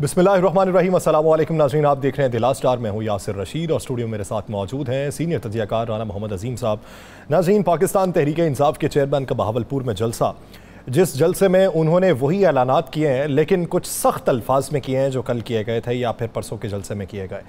बिस्मिल्लाहिर्रहमानिर्रहीम। अस्सलाम वालेकुम नाज़रीन, आप देख रहे हैं दिला स्टार। मैं हूँ यासिर रशीद और स्टूडियो मेरे साथ मौजूद हैं सीनियर तजियाकार राना मोहम्मद अजीम साहब। नाज़रीन, पाकिस्तान तहरीक इंसाफ के चेयरमैन का बहावलपुर में जलसा, जिस जलसे में उन्होंने वही ऐलानात किए हैं लेकिन कुछ सख्त अल्फाज में किए हैं जो कल किए गए थे या फिर परसों के जलसे में किए गए।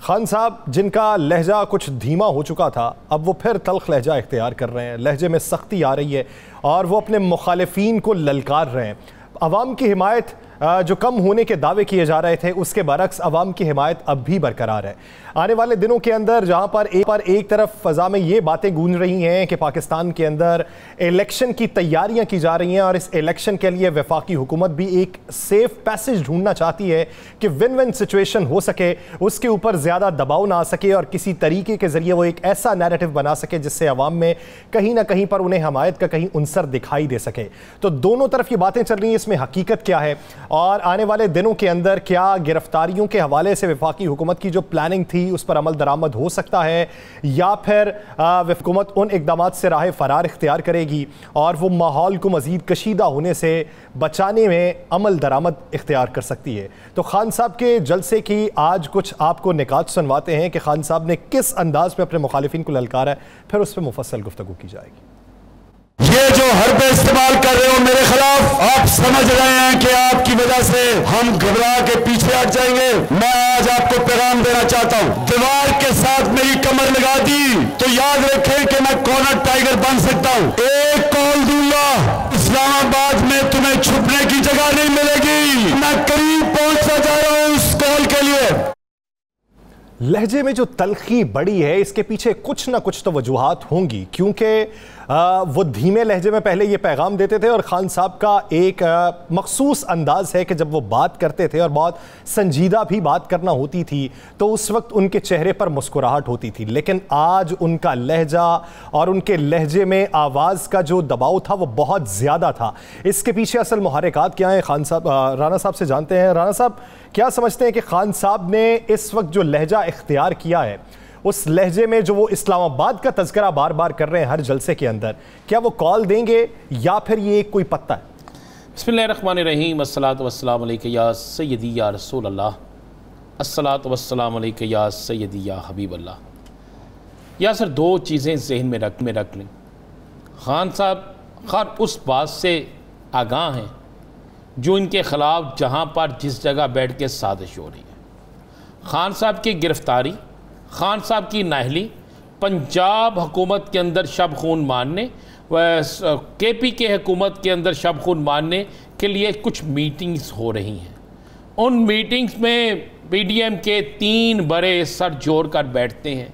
खान साहब जिनका लहजा कुछ धीमा हो चुका था, अब वो फिर तल्ख लहजा इख्तियार कर रहे हैं, लहजे में सख्ती आ रही है और वो अपने मुखालिफिन को ललकार रहे हैं। अवाम की हिमायत जो कम होने के दावे किए जा रहे थे उसके बरक्स अवाम की हिमायत अब भी बरकरार है। आने वाले दिनों के अंदर जहां पर एक तरफ फ़ज़ा में ये बातें गूंज रही हैं कि पाकिस्तान के अंदर इलेक्शन की तैयारियां की जा रही हैं और इस इलेक्शन के लिए वफाकी हुकूमत भी एक सेफ पैसेज ढूंढना चाहती है कि विन विन सिचुएशन हो सके, उसके ऊपर ज़्यादा दबाव ना आ सके और किसी तरीके के ज़रिए वो एक ऐसा नैरेटिव बना सके जिससे अवाम में कहीं ना कहीं पर उन्हें हमायत का कहीं उनसर दिखाई दे सके। तो दोनों तरफ ये बातें चल रही हैं, इसमें हकीकत क्या है और आने वाले दिनों के अंदर क्या गिरफ्तारियों के हवाले से वफाकी हुकूमत की जो प्लानिंग थी उस पर अमल दरामद हो सकता है या फिर हुकूमत उन इक़दामात से राह फरार इख्तियार करेगी और वो माहौल को मज़ीद कशीदा होने से बचाने में अमल दरामद इख्तियार कर सकती है। तो खान साहब के जलसे की आज कुछ आपको निकात सुनवाते हैं कि खान साहब ने किस अंदाज में अपने मुखालिफिन को ललकारा है, फिर उस पर मुफस्सल गुफ्तगू की जाएगी। ये जो हरबे इस्तेमाल कर रहे हो मेरे खिलाफ, आप समझ रहे हैं कि आपकी वजह से हम घबरा के पीछे हट जाएंगे। मैं आज आपको पैगाम देना चाहता हूँ, दीवार के साथ मेरी कमर लगा दी तो याद रखें कि मैं कॉर्नर टाइगर बन सकता हूँ। एक कॉल दूंगा, इस्लामाबाद में तुम्हें छुपने की जगह नहीं मिलेगी। मैं करीब पहुंचता जा रहा हूँ उस कॉल के लिए। लहजे में जो तलखी बड़ी है इसके पीछे कुछ ना कुछ तो वजूहात होंगी, क्योंकि वो धीमे लहजे में पहले ये पैगाम देते थे और खान साहब का एक मखसूस अंदाज है कि जब वो बात करते थे और बहुत संजीदा भी बात करना होती थी तो उस वक्त उनके चेहरे पर मुस्कुराहट होती थी, लेकिन आज उनका लहजा और उनके लहजे में आवाज़ का जो दबाव था वो बहुत ज़्यादा था। इसके पीछे असल मुहर्रिकात क्या है, खान साहब राना साहब से जानते हैं। राना साहब, क्या समझते हैं कि खान साहब ने इस वक्त जो लहजा इख्तियार किया है उस लहजे में जो वो इस्लामाबाद का तज़किरा बार बार कर रहे हैं हर जलसे के अंदर, क्या वो कॉल देंगे या फिर ये कोई पत्ता है? बिस्मिल्लाहिर्रहमानिर्रहीम। अस्सलातु वस्सलामु अलैका या सय्यदी या रसूल अल्लाह, अस्सलातु वस्सलामु अलैका या सय्यदी या हबीब अल्लाह। या सर, दो चीज़ें जहन में रख लें। खान साहब हर उस बात से आगाह हैं जो इनके ख़िलाफ़ जहाँ पर जिस जगह बैठ के साजिश हो रही है। खान साहब की गिरफ़्तारी, खान साहब की नाहली, पंजाब हुकूमत के अंदर शब खून मारने व KP के हुकूमत के अंदर शब खून मारने के लिए कुछ मीटिंग्स हो रही हैं। उन मीटिंग्स में PDM के 3 बड़े सर जोड़ कर बैठते हैं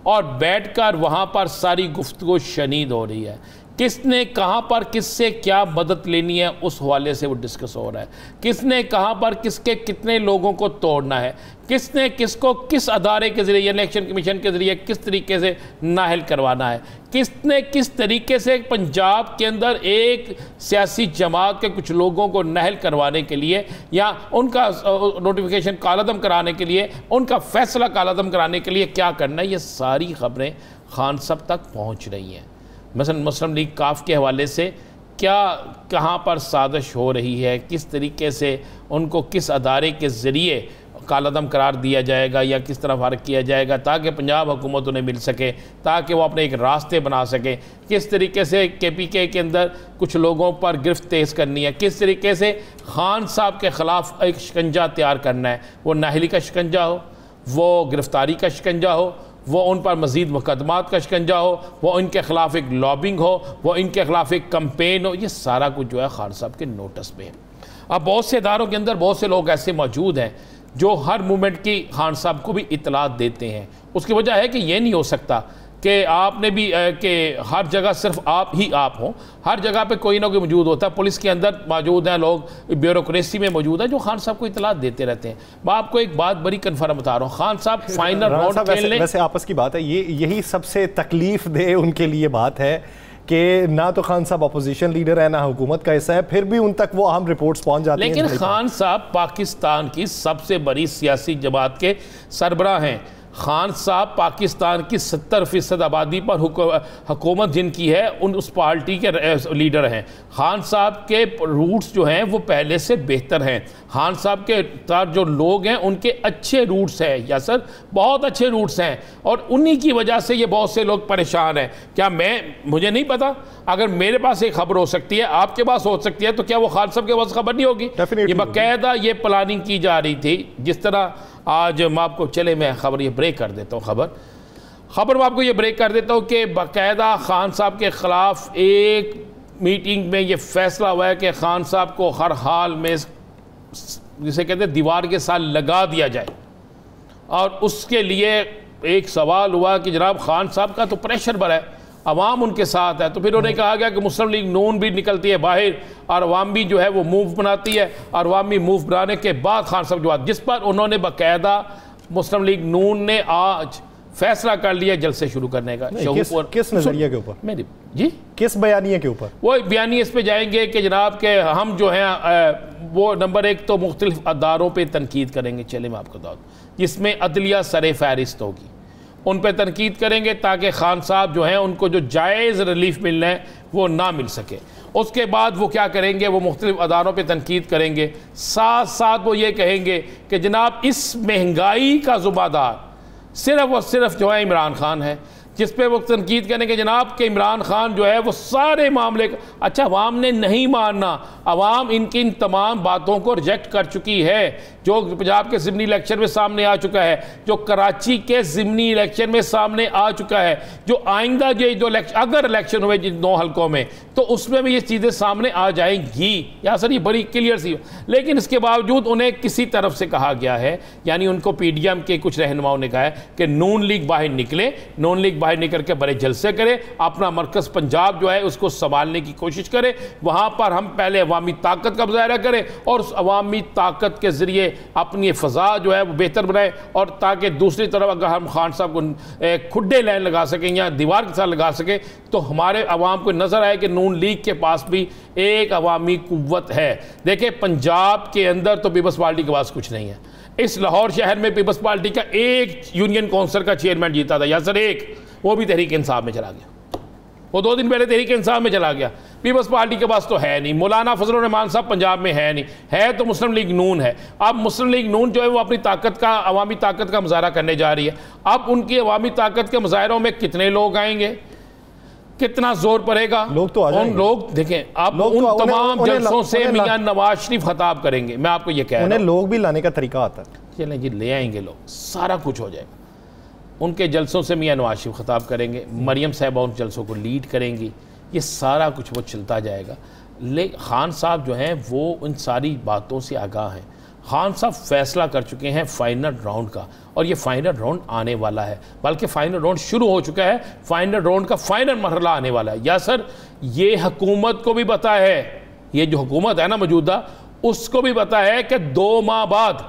और बैठकर वहाँ पर सारी गुफ्तगू शनीद हो रही है। किसने कहाँ पर किससे क्या मदद लेनी है उस हवाले से वो डिस्कस हो रहा है। किसने कहाँ पर किसके कितने लोगों को तोड़ना है, किसने किसको किस अदारे के ज़रिए, इलेक्शन कमीशन के ज़रिए किस तरीके से नाहल करवाना है, किसने किस तरीके से पंजाब के अंदर एक सियासी जमात के कुछ लोगों को नाहल करवाने के लिए या उनका नोटिफिकेशन कालादम कराने के लिए, उनका फैसला कालादम कराने के लिए क्या करना है, ये सारी ख़बरें खान साहब तक पहुँच रही हैं। मसलन मुस्लिम लीग काफ के हवाले से क्या कहाँ पर साजिश हो रही है, किस तरीके से उनको किस अदारे के ज़रिए कालादम करार दिया जाएगा या किस तरह फ़र्क किया जाएगा ताकि पंजाब हुकूमत उन्हें मिल सके, ताकि वो अपने एक रास्ते बना सकें। किस तरीके से KPK के अंदर कुछ लोगों पर गिरफ्त तेज़ करनी है, किस तरीके से खान साहब के ख़िलाफ़ एक शिकंजा तैयार करना है, वो नाहली का शिकंजा हो, वो गिरफ़्तारी का शिकंजा हो, वो उन पर मज़ीद मुकदमात का शिकंजा हो, वो इनके ख़िलाफ़ एक लॉबिंग हो, वो इनके ख़िलाफ़ एक कंपेन हो। ये सारा कुछ जो है खान साहब के नोटिस में है। अब बहुत से इदारों के अंदर बहुत से लोग ऐसे मौजूद हैं जो हर मूवमेंट की खान साहब को भी इतलात देते हैं। उसकी वजह है कि ये नहीं हो सकता कि आपने भी कि हर जगह सिर्फ आप ही आप हों, हर जगह पे कोई ना कोई मौजूद होता है। पुलिस के अंदर मौजूद हैं लोग, ब्यूरोक्रेसी में मौजूद हैं जो खान साहब को इतलात देते रहते हैं। मैं आपको एक बात बड़ी कन्फर्म बता रहा हूँ, खान साहब फाइनल राउंड खेल लें। वैसे आपस की बात है, यही सबसे तकलीफ दे उनके लिए बात है कि ना तो खान साहब अपोजिशन लीडर है ना हुकूमत का हिस्सा है, फिर भी उन तक वो अहम रिपोर्ट्स पहुंच जाती हैं। लेकिन खान साहब पाकिस्तान की सबसे बड़ी सियासी जमात के सरबराह हैं। खान साहब पाकिस्तान की 70% आबादी पर हुकूमत जिनकी है उस पार्टी के लीडर हैं। खान साहब के रूट्स जो हैं वो पहले से बेहतर हैं। खान साहब के जो लोग हैं उनके अच्छे रूट्स हैं या सर, बहुत अच्छे रूट्स हैं, और उन्हीं की वजह से ये बहुत से लोग परेशान हैं। क्या मुझे नहीं पता, अगर मेरे पास एक खबर हो सकती है, आपके पास हो सकती है, तो क्या वो खान साहब के पास खबर नहीं होगी? ये बाकायदा ये प्लानिंग की जा रही थी। जिस तरह आज मैं आपको, चले मैं खबर ये ब्रेक कर देता हूँ, खबर मैं आपको ये ब्रेक कर देता हूँ कि बाकायदा खान साहब के ख़िलाफ़ एक मीटिंग में ये फैसला हुआ है कि खान साहब को हर हाल में, जिसे कहते हैं, दीवार के साथ लगा दिया जाए। और उसके लिए एक सवाल हुआ कि जनाब खान साहब का तो प्रेशर बढ़ा है, अवाम उनके साथ है, तो फिर उन्हें कहा गया कि मुस्लिम लीग नून भी निकलती है बाहर और अवाम भी जो है वो मूव बनाती है, और अवामी मूव बनाने के बाद खान साहब जो, जिस पर उन्होंने बाकायदा मुस्लिम लीग नून ने आज फैसला कर लिया जलसे शुरू करने का। किस नजरिए के ऊपर? मेरी जी, किस बयानिए के ऊपर? वो बयानिए इस पे जाएंगे कि जनाब के हम जो हैं वो नंबर एक तो मुख्तलिफ अदारों पे तनकीद करेंगे, चले मैं आपको बता दूँ, जिसमें अदलिया सरे फहरिस्त होगी, उन पर तनकीद करेंगे ताकि खान साहब जो हैं उनको जो जायज़ रिलीफ मिलना है वो ना मिल सके। उसके बाद वो क्या करेंगे, वो मुख्तलिफ अदारों पे तनकीद करेंगे, साथ साथ वो ये कहेंगे कि जनाब इस महंगाई का ज़ुम्मेदार सिर्फ़ और सिर्फ जो है इमरान खान है, जिस पे वो तनकीद करेंगे जनाब के इमरान खान जो है वो सारे मामले का, अच्छा अवाम ने नहीं मानना, अवाम इनकी इन तमाम बातों को रिजेक्ट कर चुकी है, जो पंजाब के ज़िमनी इलेक्शन में सामने आ चुका है, जो कराची के ज़िमनी इलेक्शन में सामने आ चुका है, जो आइंदा जो अगर इलेक्शन हुए जिन 9 हल्कों में तो उसमें भी ये चीज़ें सामने आ जाएंगी। या सर ये बड़ी क्लियर सी, लेकिन इसके बावजूद उन्हें किसी तरफ से कहा गया है, यानी उनको PDM के कुछ रहनुमाओं ने कहा है कि नून लीग बाहर निकले, नून लीग बाहर निकल के बड़े जलसे करे, अपना मरकज़ पंजाब जो है उसको संभालने की कोशिश करे, वहाँ पर हम पहले अवामी ताकत का मुजाहरा करें और उस अवामी ताकत के ज़रिए अपनी फ़ज़ा जो है वो बेहतर बनाए, और ताकि दूसरी तरफ अगर हम खान साहब को खुड्डे लाइन लगा सकें या दीवार के साथ लगा सकें तो हमारे अवाम को नज़र आए कि नून लीग के पास भी एक अवामी कुव्वत है। देखिए पंजाब के अंदर तो पीपल्स पार्टी के पास कुछ नहीं है। इस लाहौर शहर में पीपल्स पार्टी का एक यूनियन काउंसिल का चेयरमैन जीता था, या सर एक, वो भी तहरीक इंसाफ में चला गया, वो 2 दिन पहले तहरीक इंसाफ में चला गया। पीपल्स पार्टी के पास तो है नहीं, मौलाना फजलुर रहमान साहब पंजाब में है नहीं, है तो मुस्लिम लीग नून है। अब मुस्लिम लीग नून जो है वो अपनी ताकत का, अवामी ताकत का मुजाहरा करने जा रही है। अब उनकी अवामी ताकत के मुजाहरों में कितने लोग आएंगे, कितना जोर पड़ेगा, लोग तो उन लोग देखें आप उन तमाम जलसों से मियां नवाज शरीफ खिताब करेंगे। मैं आपको ये कह रहा हूं, उन्हें लोग भी लाने का तरीका आता है। चलें जी, ले आएंगे लोग, सारा कुछ हो जाएगा। उनके जलसों से मियां नवाज शरीफ खिताब करेंगे, मरियम साहिबा उन जलसों को लीड करेंगी, ये सारा कुछ वो चलता जाएगा। लेकिन खान साहब जो हैं वो उन सारी बातों से आगाह हैं। खान साहब फैसला कर चुके हैं फाइनल राउंड का, और ये फाइनल राउंड आने वाला है, बल्कि फाइनल राउंड शुरू हो चुका है, फाइनल राउंड का फाइनल मरहला आने वाला है। या सर ये हुकूमत को भी पता है, ये जो हुकूमत है ना मौजूदा, उसको भी पता है कि 2 माह बाद,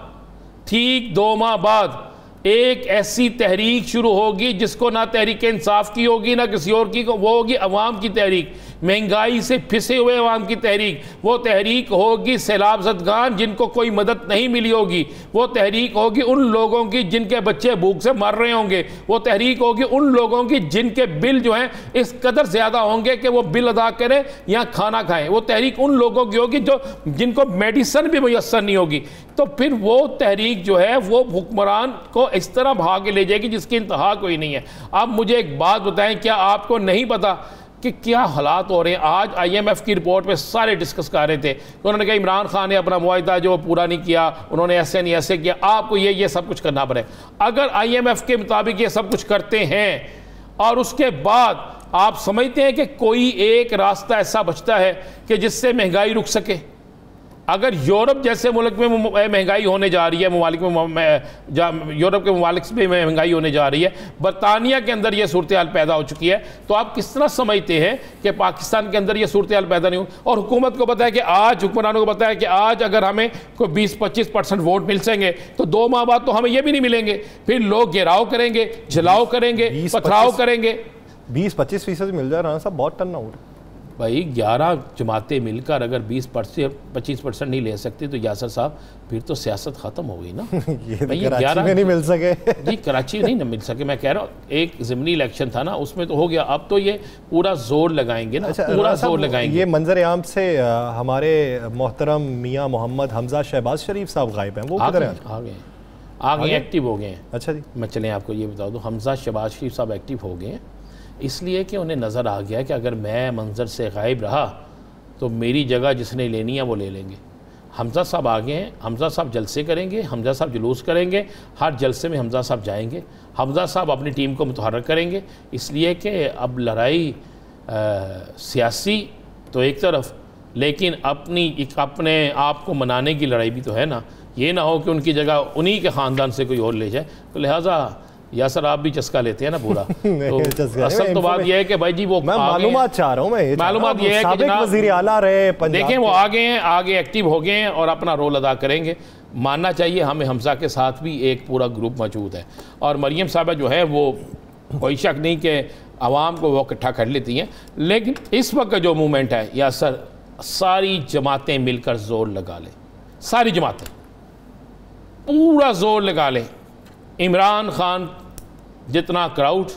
ठीक 2 माह बाद एक ऐसी तहरीक शुरू होगी जिसको ना तहरीक इंसाफ की होगी ना किसी और की, वो होगी अवाम की तहरीक, महंगाई से फिसे हुए अवाम की तहरीक। वो तहरीक होगी सैलाब ज़दगान जिनको कोई मदद नहीं मिली होगी, वो तहरीक होगी उन लोगों की जिनके बच्चे भूख से मर रहे होंगे, वो तहरीक होगी उन लोगों की जिनके बिल जो हैं इस कदर ज़्यादा होंगे कि वो बिल अदा करें या खाना खाएं, वो तहरीक उन लोगों की होगी जो जिनको मेडिसन भी मुयस्सर नहीं होगी। तो फिर वो तहरीक जो है वो हुक्मरान को इस तरह भाग के ले जाएगी जिसकी इंतहा कोई नहीं है। अब मुझे एक बात बताएं, क्या आपको नहीं पता कि क्या हालात हो रहे हैं? आज IMF की रिपोर्ट में सारे डिस्कस कर रहे थे, तो उन्होंने कहा इमरान खान ने अपना मुआहदा जो पूरा नहीं किया, उन्होंने ऐसे नहीं ऐसे किया, आपको ये सब कुछ करना पड़े। अगर IMF के मुताबिक ये सब कुछ करते हैं और उसके बाद आप समझते हैं कि कोई एक रास्ता ऐसा बचता है कि जिससे महंगाई रुक सके? अगर यूरोप जैसे मुल्क में महंगाई होने जा रही है, ममालिक में यूरोप के ममालिक में महंगाई होने जा रही है, बरतानिया के अंदर यह सूरत हाल पैदा हो चुकी है, तो आप किस तरह समझते हैं कि पाकिस्तान के अंदर यह सूरत हाल पैदा नहीं हो? और हुकूमत को पता है कि आज, हुक्मरानों को पता है कि आज अगर हमें कोई 20-25% वोट मिल सकेंगे तो 2 माह बाद तो हमें यह भी नहीं मिलेंगे, फिर लोग घेराव करेंगे, जलाओ करेंगे, पथराव करेंगे। 20-25% मिल जाए राना साहब, बहुत टर्न आउट। भाई 11 जमातें मिलकर अगर 20-25% नहीं ले सकती तो यासर साहब फिर तो सियासत ख़त्म हो गई ना। ये तो भाई कराची में नहीं मिल सके। जी कराची में नहीं मिल सके, मैं कह रहा हूँ एक ज़िमनी इलेक्शन था ना उसमें तो हो गया, अब तो ये पूरा जोर लगाएंगे ना। अच्छा, पूरा जोर लगाएंगे। ये मंजर आम से हमारे मोहतरम मियाँ मोहम्मद हमजा शहबाज शरीफ साहब गायब हैं, वो किधर हैं? आ गए एक्टिव हो गए हैं। अच्छा जी, मैं चलें आपको ये बता दूँ, हमजा शहबाज शरीफ साहब एक्टिव हो गए हैं इसलिए कि उन्हें नज़र आ गया कि अगर मैं मंजर से गायब रहा तो मेरी जगह जिसने लेनी है वो ले लेंगे। हमजा साहब आ गए हैं, हमजा साहब जलसे करेंगे, हमजा साहब जुलूस करेंगे, हर जलसे में हमजा साहब जाएंगे, हमजा साहब अपनी टीम को मुतहर्रिक करेंगे। इसलिए कि अब लड़ाई सियासी तो एक तरफ, लेकिन अपने आप को मनाने की लड़ाई भी तो है ना। ये ना हो कि उनकी जगह उन्हीं के ख़ानदान से कोई और ले जाए। तो लिहाजा यासर आप भी चस्का लेते हैं ना पूरा। तो असल तो बात यह है कि भाई जी वो मालूमात चाह रहा हूँ मैं, मालूमात ये है कि जनाब वज़ीर आला रहे, देखें वो आ गए हैं, आगे एक्टिव हो गए हैं और अपना रोल अदा करेंगे। मानना चाहिए हमें हमजा के साथ भी एक पूरा ग्रुप मौजूद है और मरियम साहबा जो है वो कोई शक नहीं कि आवाम को वो इकट्ठा कर लेती हैं। लेकिन इस वक्त का जो मूवमेंट है यासर, सारी जमातें मिलकर जोर लगा लें, सारी जमातें पूरा जोर लगा लें। इमरान खान जितना क्राउड,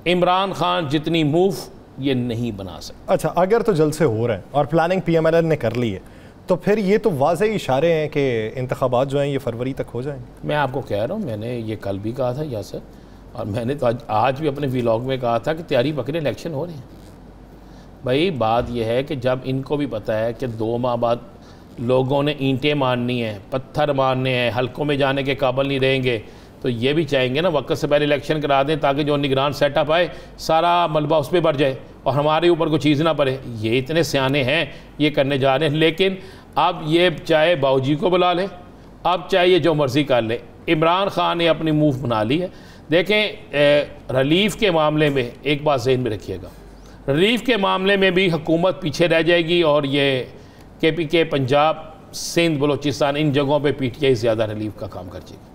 इमरान खान जितनी मूव ये नहीं बना सकते। अच्छा, अगर तो जलसे हो रहे हैं और प्लानिंग PMLN ने कर ली है तो फिर ये तो वाज़ेह इशारे हैं कि इंतखाबात जो हैं ये फरवरी तक हो जाएंगे। मैं आपको कह रहा हूँ, मैंने ये कल भी कहा था यासर, और मैंने तो आज भी अपने व्लॉग में कहा था कि तैयारी पकड़े इलेक्शन हो रहे हैं। भाई बात यह है कि जब इनको भी पता है कि 2 माह बाद लोगों ने ईंटें मारनी है, पत्थर मारने हैं, हलकों में जाने के काबिल नहीं रहेंगे, तो ये भी चाहेंगे ना वक्त से पहले इलेक्शन करा दें ताकि जो निगरान सेटअप आए सारा मलबा उस पर बढ़ जाए और हमारे ऊपर कोई चीज़ ना पड़े। ये इतने सियाने हैं, ये करने जा रहे हैं। लेकिन अब ये चाहे बाऊजी को बुला लें, अब चाहे ये जो मर्ज़ी कर ले, इमरान खान ने अपनी मूव बना ली है। देखें रिलीफ के मामले में एक बात ज़हन में रखिएगा, रिलीफ के मामले में भी हुकूमत पीछे रह जाएगी और ये KPK पंजाब, सिंध, बलोचिस्तान इन जगहों पे PTI ज़्यादा रिलीफ का काम कर जाएगी।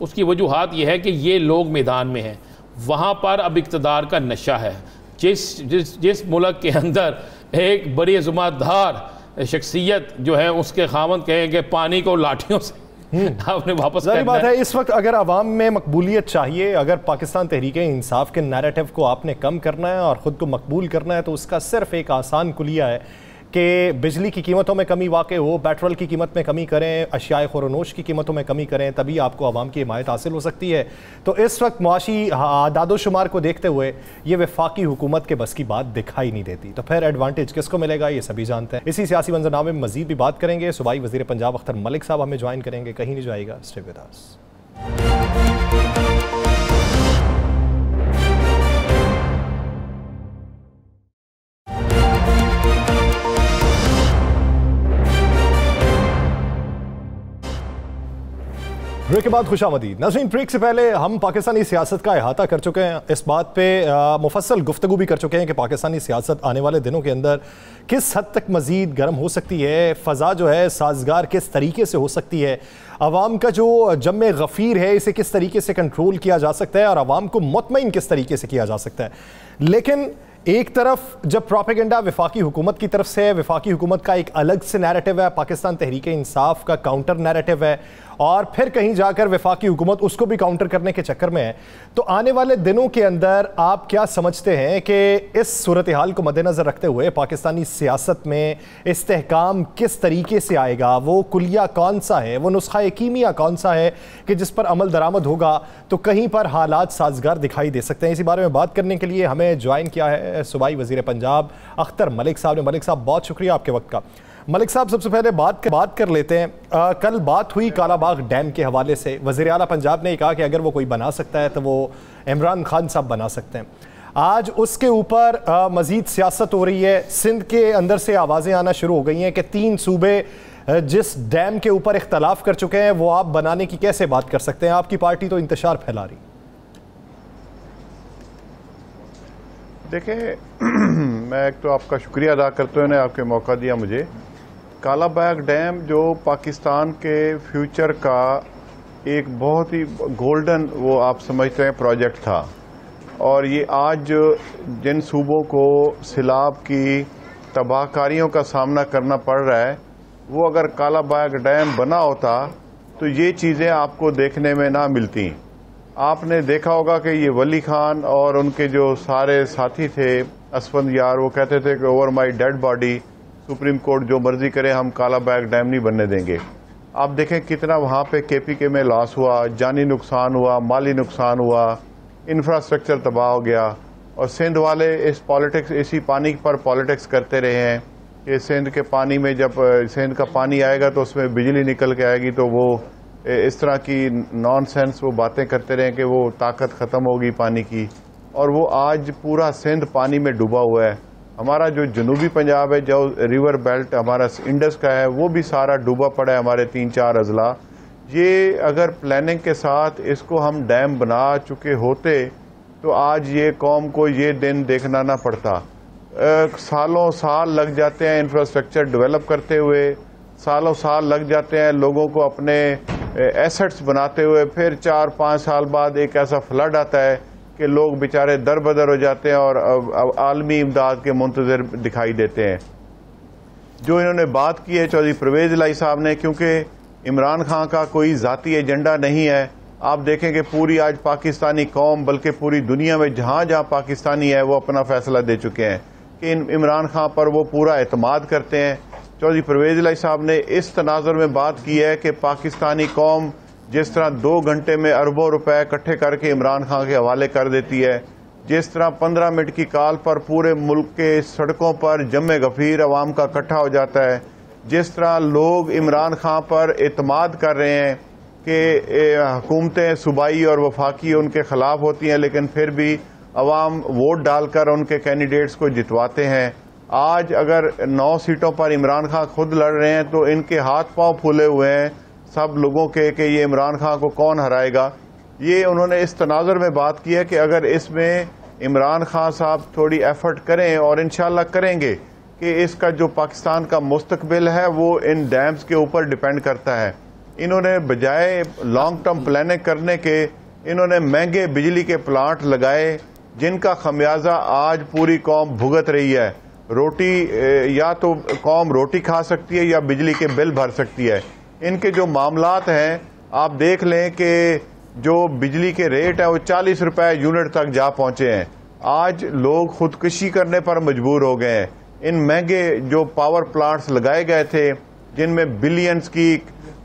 उसकी वजूहात यह है कि ये लोग मैदान में हैं, वहाँ पर अब इक़्तिदार का नशा है। जिस मुल्क के अंदर एक बड़ी ज़िम्मेदार शख्सियत जो है उसके खामद कहेंगे पानी को लाठियों से आपने वापस करना है। बात है इस वक्त अगर आवाम में मकबूलियत चाहिए, अगर पाकिस्तान तहरीके इंसाफ के नैरेटिव को आपने कम करना है और ख़ुद को मकबूल करना है तो उसका सिर्फ एक आसान कुलिया है कि बिजली की कीमतों में कमी वाक़ हो, पेट्रोल की कीमत में कमी करें, अशियाए खुरनोश की कीमतों में कमी करें, तभी आपको आवाम की हिमायत हासिल हो सकती है। तो इस वक्त मुआशी आदादोशुमार को देखते हुए ये वफाकी हुकूमत के बस की बात दिखाई नहीं देती। तो फिर एडवांटेज किसको मिलेगा ये सभी जानते हैं। इसी सियासी मंजरनामे में मजीद भी बात करेंगे। सूबाई वज़ीर पंजाब अख्तर मलिक साहब हमें ज्वाइन करेंगे, कहीं नहीं जाएगा, स्टे विद अस। ब्रेक के बाद खुशामदीद नाज़रीन। ब्रेक से पहले हम पाकिस्तानी सियासत का अहाता कर चुके हैं, इस बात पे मुफस्सल गुफ्तगू भी कर चुके हैं कि पाकिस्तानी सियासत आने वाले दिनों के अंदर किस हद तक मज़ीद गर्म हो सकती है, फ़ज़ा जो है साजगार किस तरीके से हो सकती है, आवाम का जो जम्मे गफ़ीर है इसे किस तरीके से कंट्रोल किया जा सकता है और आवाम को मुतमईन किस तरीके से किया जा सकता है। लेकिन एक तरफ जब प्रोपेगेंडा वफाकी हुकूमत की तरफ से है, वफाकी हुकूमत का एक अलग से नैरेटिव है, पाकिस्तान तहरीक इंसाफ का काउंटर नैरेटिव है, और फिर कहीं जाकर वफाकी हुकूमत उसको भी काउंटर करने के चक्कर में है। तो आने वाले दिनों के अंदर आप क्या समझते हैं कि इस सूरत हाल को मद्देनज़र रखते हुए पाकिस्तानी सियासत में इस्तेहकाम किस तरीके से आएगा, वो कुलिया कौन सा है, वो नुस्खा कीमिया कौन सा है कि जिस पर अमल दरामद होगा तो कहीं पर हालात साजगार दिखाई दे सकते हैं। इसी बारे में बात करने के लिए हमें ज्वाइन किया है सूबाई वज़ीर पंजाब अख्तर मलिक साहब ने। मलिक साहब बहुत शुक्रिया आपके वक्त का। मलिक साहब सबसे पहले बात कर लेते हैं, कल बात हुई कालाबाग डैम के हवाले से। वज़ीर आला पंजाब ने कहा कि अगर वो कोई बना सकता है तो वो इमरान खान साहब बना सकते हैं। आज उसके ऊपर मज़ीद सियासत हो रही है, सिंध के अंदर से आवाज़ें आना शुरू हो गई हैं कि 3 सूबे जिस डैम के ऊपर इख्तलाफ कर चुके हैं वो आप बनाने की कैसे बात कर सकते हैं, आपकी पार्टी तो इंतशार फैला रही। देखिए मैं एक तो आपका शुक्रिया अदा करते हुए आपके मौका दिया मुझे। कालाबाग डैम जो पाकिस्तान के फ्यूचर का एक बहुत ही गोल्डन वो आप समझते हैं प्रोजेक्ट था, और ये आज जिन सूबों को सैलाब की तबाहकारियों का सामना करना पड़ रहा है, वो अगर काला बाग डैम बना होता तो ये चीज़ें आपको देखने में ना मिलती। आपने देखा होगा कि ये वली खान और उनके जो सारे साथी थे, असफंद यार, वो कहते थे कि over my dead body supreme court जो मर्जी करे, हम काला बाग डैम नहीं बनने देंगे। आप देखें कितना वहाँ पे KPK में लॉस हुआ, जानी नुकसान हुआ, माली नुकसान हुआ, इंफ्रास्ट्रक्चर तबाह हो गया। और सिंध वाले इस पॉलिटिक्स, इसी पानी पर पॉलिटिक्स करते रहे हैं कि सिंध के पानी में जब सिंध का पानी आएगा तो उसमें बिजली निकल के आएगी, तो वो इस तरह की नॉनसेंस वो बातें करते रहे कि वो ताकत ख़त्म होगी पानी की। और वो आज पूरा सिंध पानी में डूबा हुआ है। हमारा जो जनूबी पंजाब है, जो रिवर बेल्ट हमारा इंडस का है, वो भी सारा डूबा पड़ा है, हमारे 3-4 अजला। ये अगर प्लानिंग के साथ इसको हम डैम बना चुके होते तो आज ये कौम को ये दिन देखना ना पड़ता। सालों साल लग जाते हैं इंफ्रास्ट्रक्चर डेवलप करते हुए, सालों साल लग जाते हैं लोगों को अपने एसेट्स बनाते हुए, फिर 4-5 साल बाद एक ऐसा फ्लड आता है कि लोग बेचारे दर बदर हो जाते हैं और आलमी इमदाद के मुंतज़िर दिखाई देते हैं। जो इन्होंने बात की है चौधरी परवेज इलाही साहब ने, क्योंकि इमरान खान का कोई ज़ाती एजेंडा नहीं है। आप देखें कि पूरी आज पाकिस्तानी कौम, बल्कि पूरी दुनिया में जहाँ जहाँ पाकिस्तानी है, वो अपना फैसला दे चुके हैं कि इमरान खान पर वो पूरा एतमाद करते हैं। चौधरी परवेज इलाही साहब ने इस तनाजुर में बात की है कि पाकिस्तानी कौम जिस तरह 2 घंटे में अरबों रुपए इकट्ठे करके इमरान खान के हवाले कर देती है, जिस तरह 15 मिनट की कॉल पर पूरे मुल्क के सड़कों पर जमे गफीर अवाम का इकट्ठा हो जाता है, जिस तरह लोग इमरान खान पर एतमाद कर रहे हैं कि हुकूमतें सूबाई और वफाकी उनके खिलाफ होती हैं, लेकिन फिर भी अवाम वोट डालकर उनके कैंडिडेट्स को जितवाते हैं। आज अगर 9 सीटों पर इमरान खान खुद लड़ रहे हैं तो इनके हाथ पांव फूले हुए हैं सब लोगों के कि ये इमरान खान को कौन हराएगा। ये उन्होंने इस तनाजुर में बात की है कि अगर इसमें इमरान खान साहब थोड़ी एफर्ट करें, और इंशाल्लाह करेंगे, कि इसका जो पाकिस्तान का मुस्तकबिल है वो इन डैम्स के ऊपर डिपेंड करता है। इन्होंने बजाय लॉन्ग टर्म प्लानिंग करने के, इन्होंने महंगे बिजली के प्लांट लगाए जिनका खमियाजा आज पूरी कौम भुगत रही है। रोटी, या तो कौम रोटी खा सकती है या बिजली के बिल भर सकती है। इनके जो मामलात हैं, आप देख लें कि जो बिजली के रेट है वो 40 रुपए यूनिट तक जा पहुंचे हैं। आज लोग खुदकुशी करने पर मजबूर हो गए हैं। इन महंगे जो पावर प्लांट्स लगाए गए थे जिनमें बिलियंस की,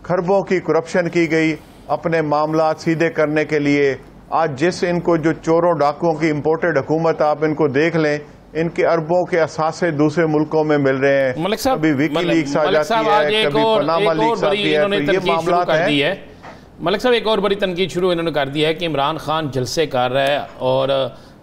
खरबों की करप्शन की गई अपने मामलात सीधे करने के लिए, आज जिस इनको जो चोरों डाकुओं की इम्पोर्टेड हुकूमत, आप इनको देख लें, इनके अरबों के असासे दूसरे मुल्कों में मिल रहे हैं। मलिक साहब, कभी विकीलीक्स आ जाती है, कभी पनामा लीक्स आती है, तो ये मामलात हैं। मलिक साहब, एक और बड़ी तनकीद शुरू इन्होंने कर दी है कि इमरान खान जलसे कर रहा है और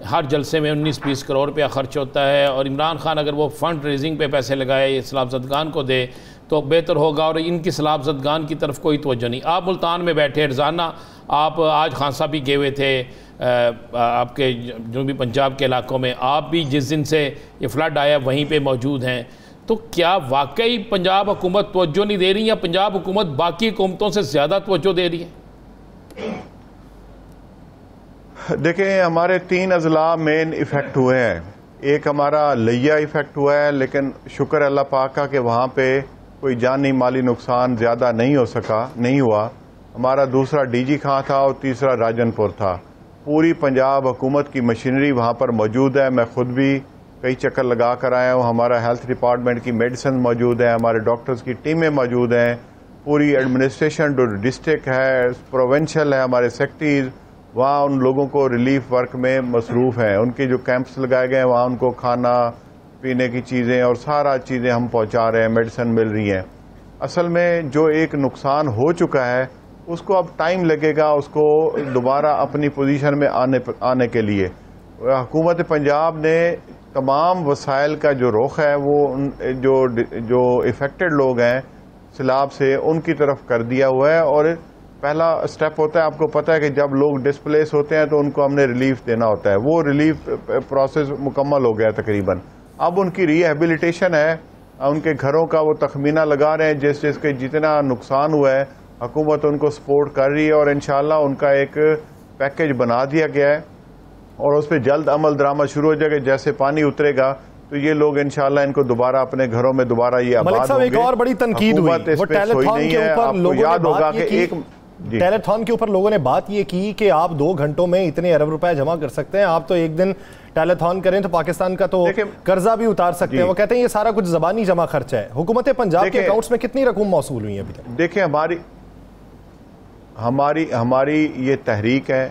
हर जलसे में 19-20 करोड़ रुपया खर्च होता है, और इमरान खान अगर वो फंड रेजिंग पे पैसे लगाए, सलाबजदगान को दे तो बेहतर होगा, और इनकी सलाबजदगान की तरफ कोई तवज्जो नहीं। आप मुल्तान में बैठे, रोज़ाना आप आज खान साहब भी गए हुए थे आपके जनूबी पंजाब के इलाकों में, आप भी जिस दिन से ये फ्लड आया वहीं पे मौजूद हैं, तो क्या वाकई पंजाब हुकूमत तवज्जो नहीं दे रही, या पंजाब हुकूमत बाकी हुकूमतों से ज़्यादा तवज्जो दे रही है? देखें, हमारे 3 अजला मेन इफेक्ट हुए हैं। एक हमारा लिया इफेक्ट हुआ है, लेकिन शुक्र अल्लाह पाक का कि वहाँ पे कोई जानी माली नुकसान ज़्यादा नहीं हुआ। हमारा दूसरा DG खां था और तीसरा राजनपुर था। पूरी पंजाब हुकूमत की मशीनरी वहाँ पर मौजूद है। मैं खुद भी कई चक्कर लगा कर आया हूँ। हमारा हेल्थ डिपार्टमेंट की मेडिसिन मौजूद है, हमारे डॉक्टर्स की टीमें मौजूद हैं, पूरी एडमिनिस्ट्रेशन जो डिस्ट्रिक्ट है, प्रोविंशियल है, हमारे सेक्रेटरीज वहाँ उन लोगों को रिलीफ वर्क में मसरूफ़ हैं। उनके जो कैंप्स लगाए गए हैं वहाँ उनको खाना पीने की चीज़ें और सारा चीज़ें हम पहुँचा रहे हैं, मेडिसिन मिल रही हैं। असल में जो एक नुकसान हो चुका है उसको अब टाइम लगेगा उसको दोबारा अपनी पोजीशन में आने के लिए। हुकूमत पंजाब ने तमाम वसाइल का जो रुख है वो जो इफ़ेक्टेड लोग हैं सैलाब से, उनकी तरफ कर दिया हुआ है। और पहला स्टेप होता है, आपको पता है कि जब लोग डिस्प्लेस होते हैं तो उनको हमने रिलीफ देना होता है। वो रिलीफ प्रोसेस मुकम्मल हो गया तकरीबन। अब उनकी रिहेबिलिटेशन है, उनके घरों का वो तखमीना लगा रहे हैं जिसके जितना नुकसान हुआ है हुकूमत उनको सपोर्ट कर रही है, और इंशाल्लाह उनका एक पैकेज बना दिया गया है और उस पर जल्द अमल दरामद शुरू हो जाएगा। जैसे पानी उतरेगा तो ये लोग इंशाल्लाह इनको दोबारा अपने घरों में दोबारा ये आबाद मलिक साहब, एक और बड़ी तनकीद हुई वो टेलीथॉन के ऊपर, लोगों याद होगा कि टेलीथॉन के ऊपर लोगों ने बात ये की कि आप 2 घंटों में इतने अरब रुपए जमा कर सकते हैं, आप तो एक दिन टेलीथॉन करें तो पाकिस्तान का तो कर्जा भी उतार सकते हैं। वो कहते हैं ये सारा कुछ ज़बानी जमा खर्चा है। हुकूमत पंजाब के अकाउंट्स में कितनी रकम मौसूल हुई है अभी तक? देखिए, हमारी ये तहरीक है,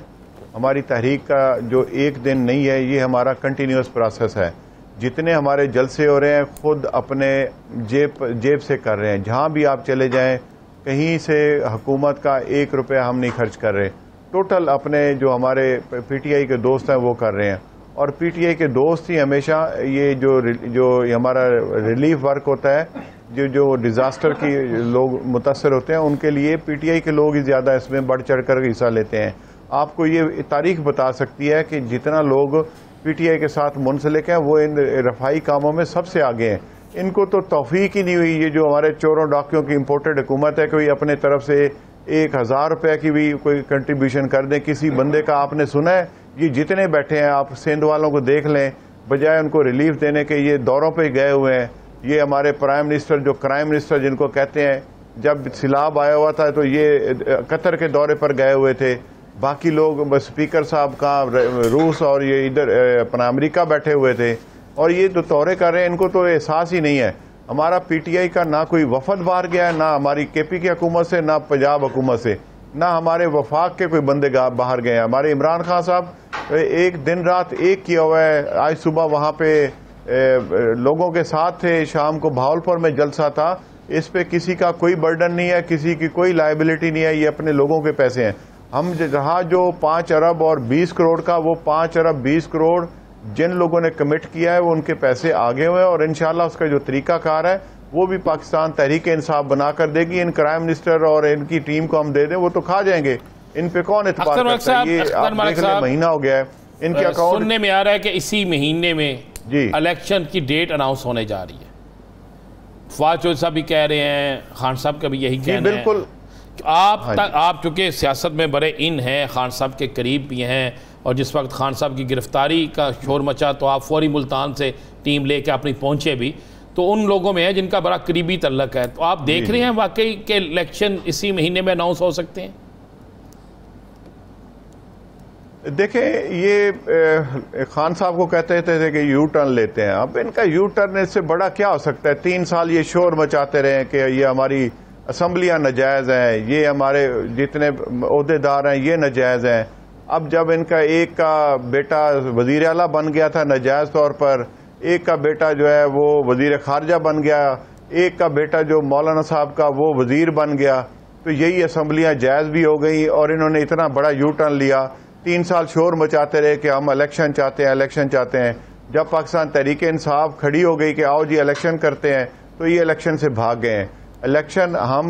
हमारी तहरीक का जो एक दिन नहीं है, ये हमारा कंटिन्यूस प्रोसेस है। जितने हमारे जलसे हो रहे हैं खुद अपने जेब से कर रहे हैं। जहां भी आप चले जाएं, कहीं से हुकूमत का 1 रुपया हम नहीं खर्च कर रहे, टोटल अपने जो हमारे पीटीआई के दोस्त हैं वो कर रहे हैं। और पीटीआई के दोस्त ही हमेशा ये जो हमारा रिलीफ वर्क होता है, जो डिज़ास्टर की लोग मुतासर होते हैं, उनके लिए पीटीआई के लोग ही ज़्यादा इसमें बढ़ चढ़ कर हिस्सा लेते हैं। आपको ये तारीख बता सकती है कि जितना लोग पीटीआई के साथ मुंसलिक हैं वो इन रफाई कामों में सबसे आगे हैं। इनको तो तौफीक ही नहीं हुई। ये जो हमारे चोरों डाकियों की इम्पोर्टेड हुकूमत है, कोई अपने तरफ से 1000 रुपये की भी कोई कंट्रीब्यूशन कर दे किसी बंदे का। आपने सुना है ये जितने बैठे हैं, आप सिंध वालों को देख लें, बजाय उनको रिलीफ देने के ये दौरों पे गए हुए हैं। ये हमारे प्राइम मिनिस्टर, जो क्राइम मिनिस्टर जिनको कहते हैं, जब सैलाब आया हुआ था तो ये कतर के दौरे पर गए हुए थे। बाकी लोग स्पीकर साहब का रूस और ये इधर अपना अमेरिका बैठे हुए थे। और ये जो दौरे कर रहे हैं, इनको तो एहसास ही नहीं है। हमारा पीटीआई का ना कोई वफद बाहर गया है, ना हमारी केपी की हुकूमत से, ना पंजाब हुकूमत से, ना हमारे वफाक के कोई बंदे बाहर गए हैं। हमारे इमरान खान साहब एक दिन रात एक किया हुआ है। आज सुबह वहाँ पे लोगों के साथ थे, शाम को भावलपुर में जलसा था। इस पे किसी का कोई बर्डन नहीं है, किसी की कोई लायबिलिटी नहीं है, ये अपने लोगों के पैसे हैं। हम रहा जो 5 अरब और 20 करोड़ का, वो 5 अरब 20 करोड़ जिन लोगों ने कमिट किया है वो उनके पैसे आगे हुए हैं। और इंशाल्लाह उसका जो तरीकाकार है वो भी पाकिस्तान तहरीक इंसाफ बनाकर देगी। इन क्राइम मिनिस्टर और इनकी टीम को हम दे दें, वो तो खा जाएंगे। इन पे कौन इतबार करता है? ये आप देख लें, महीना हो गया है इनके अकाउंट। सुनने में आ रहा है कि इसी महीने में इलेक्शन की डेट अनाउंस होने जा रही है। फवाद चौधरी साहब भी कह रहे हैं, खान साहब का भी यही कहना है। बिल्कुल। आप चूंकि सियासत में बड़े इन हैं, खान साहब के करीब भी हैं, और जिस वक्त खान साहब की गिरफ्तारी का शोर मचा तो आप फौरी मुल्तान से टीम लेके अपनी पहुंचे भी, तो उन लोगों में है जिनका बड़ा करीबी तल्लक है। तो आप देख रहे हैं वाकई के इलेक्शन इसी महीने में अनाउंस हो सकते हैं? देखें, ये खान साहब को कहते थे कि यू टर्न लेते हैं। अब इनका यू टर्न इससे बड़ा क्या हो सकता है? 3 साल ये शोर मचाते रहे कि ये हमारी असम्बलियां नाजायज हैं, ये हमारे जितने ओहदेदार हैं ये नाजायज हैं। अब जब इनका एक का बेटा वजीर आला बन गया था नाजायज तौर पर, एक का बेटा जो है वो वजीर खारजा बन गया, एक का बेटा जो मौलाना साहब का वो वजीर बन गया, तो यही असम्बलियां जायज भी हो गई। और इन्होंने इतना बड़ा यू टर्न लिया। 3 साल शोर मचाते रहे कि हम इलेक्शन चाहते हैं, इलेक्शन चाहते हैं। जब पाकिस्तान तहरीक इंसाफ खड़ी हो गई कि आओ जी इलेक्शन करते हैं, तो ये इलेक्शन से भाग गए हैं। इलेक्शन हम